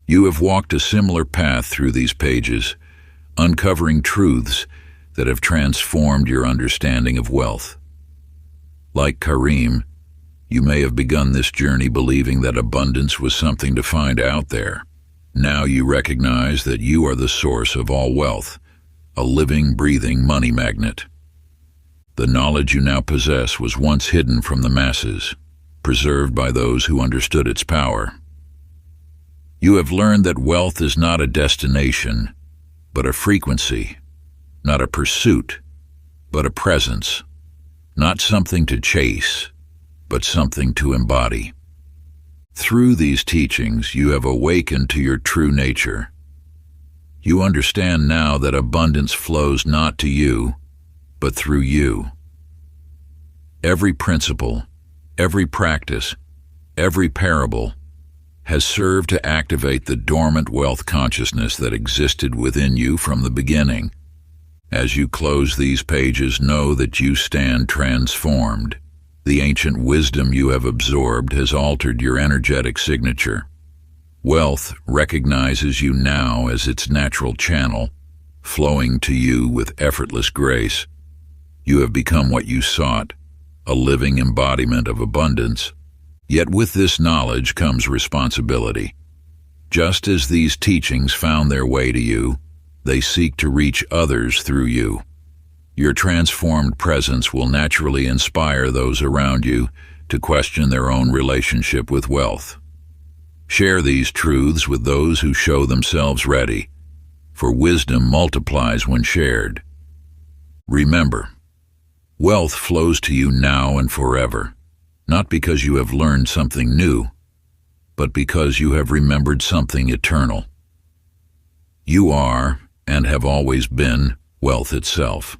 You have walked a similar path through these pages, uncovering truths that have transformed your understanding of wealth. Like Karim, you may have begun this journey believing that abundance was something to find out there. Now you recognize that you are the source of all wealth, a living, breathing money magnet. The knowledge you now possess was once hidden from the masses, preserved by those who understood its power. You have learned that wealth is not a destination, but a frequency, not a pursuit, but a presence, not something to chase, but something to embody. Through these teachings, you have awakened to your true nature. You understand now that abundance flows not to you, but through you. Every principle, every practice, every parable has served to activate the dormant wealth consciousness that existed within you from the beginning. As you close these pages, know that you stand transformed. The ancient wisdom you have absorbed has altered your energetic signature. Wealth recognizes you now as its natural channel, flowing to you with effortless grace. You have become what you sought, a living embodiment of abundance. Yet with this knowledge comes responsibility. Just as these teachings found their way to you, they seek to reach others through you. Your transformed presence will naturally inspire those around you to question their own relationship with wealth. Share these truths with those who show themselves ready, for wisdom multiplies when shared. Remember, wealth flows to you now and forever, not because you have learned something new, but because you have remembered something eternal. You are, and have always been, wealth itself.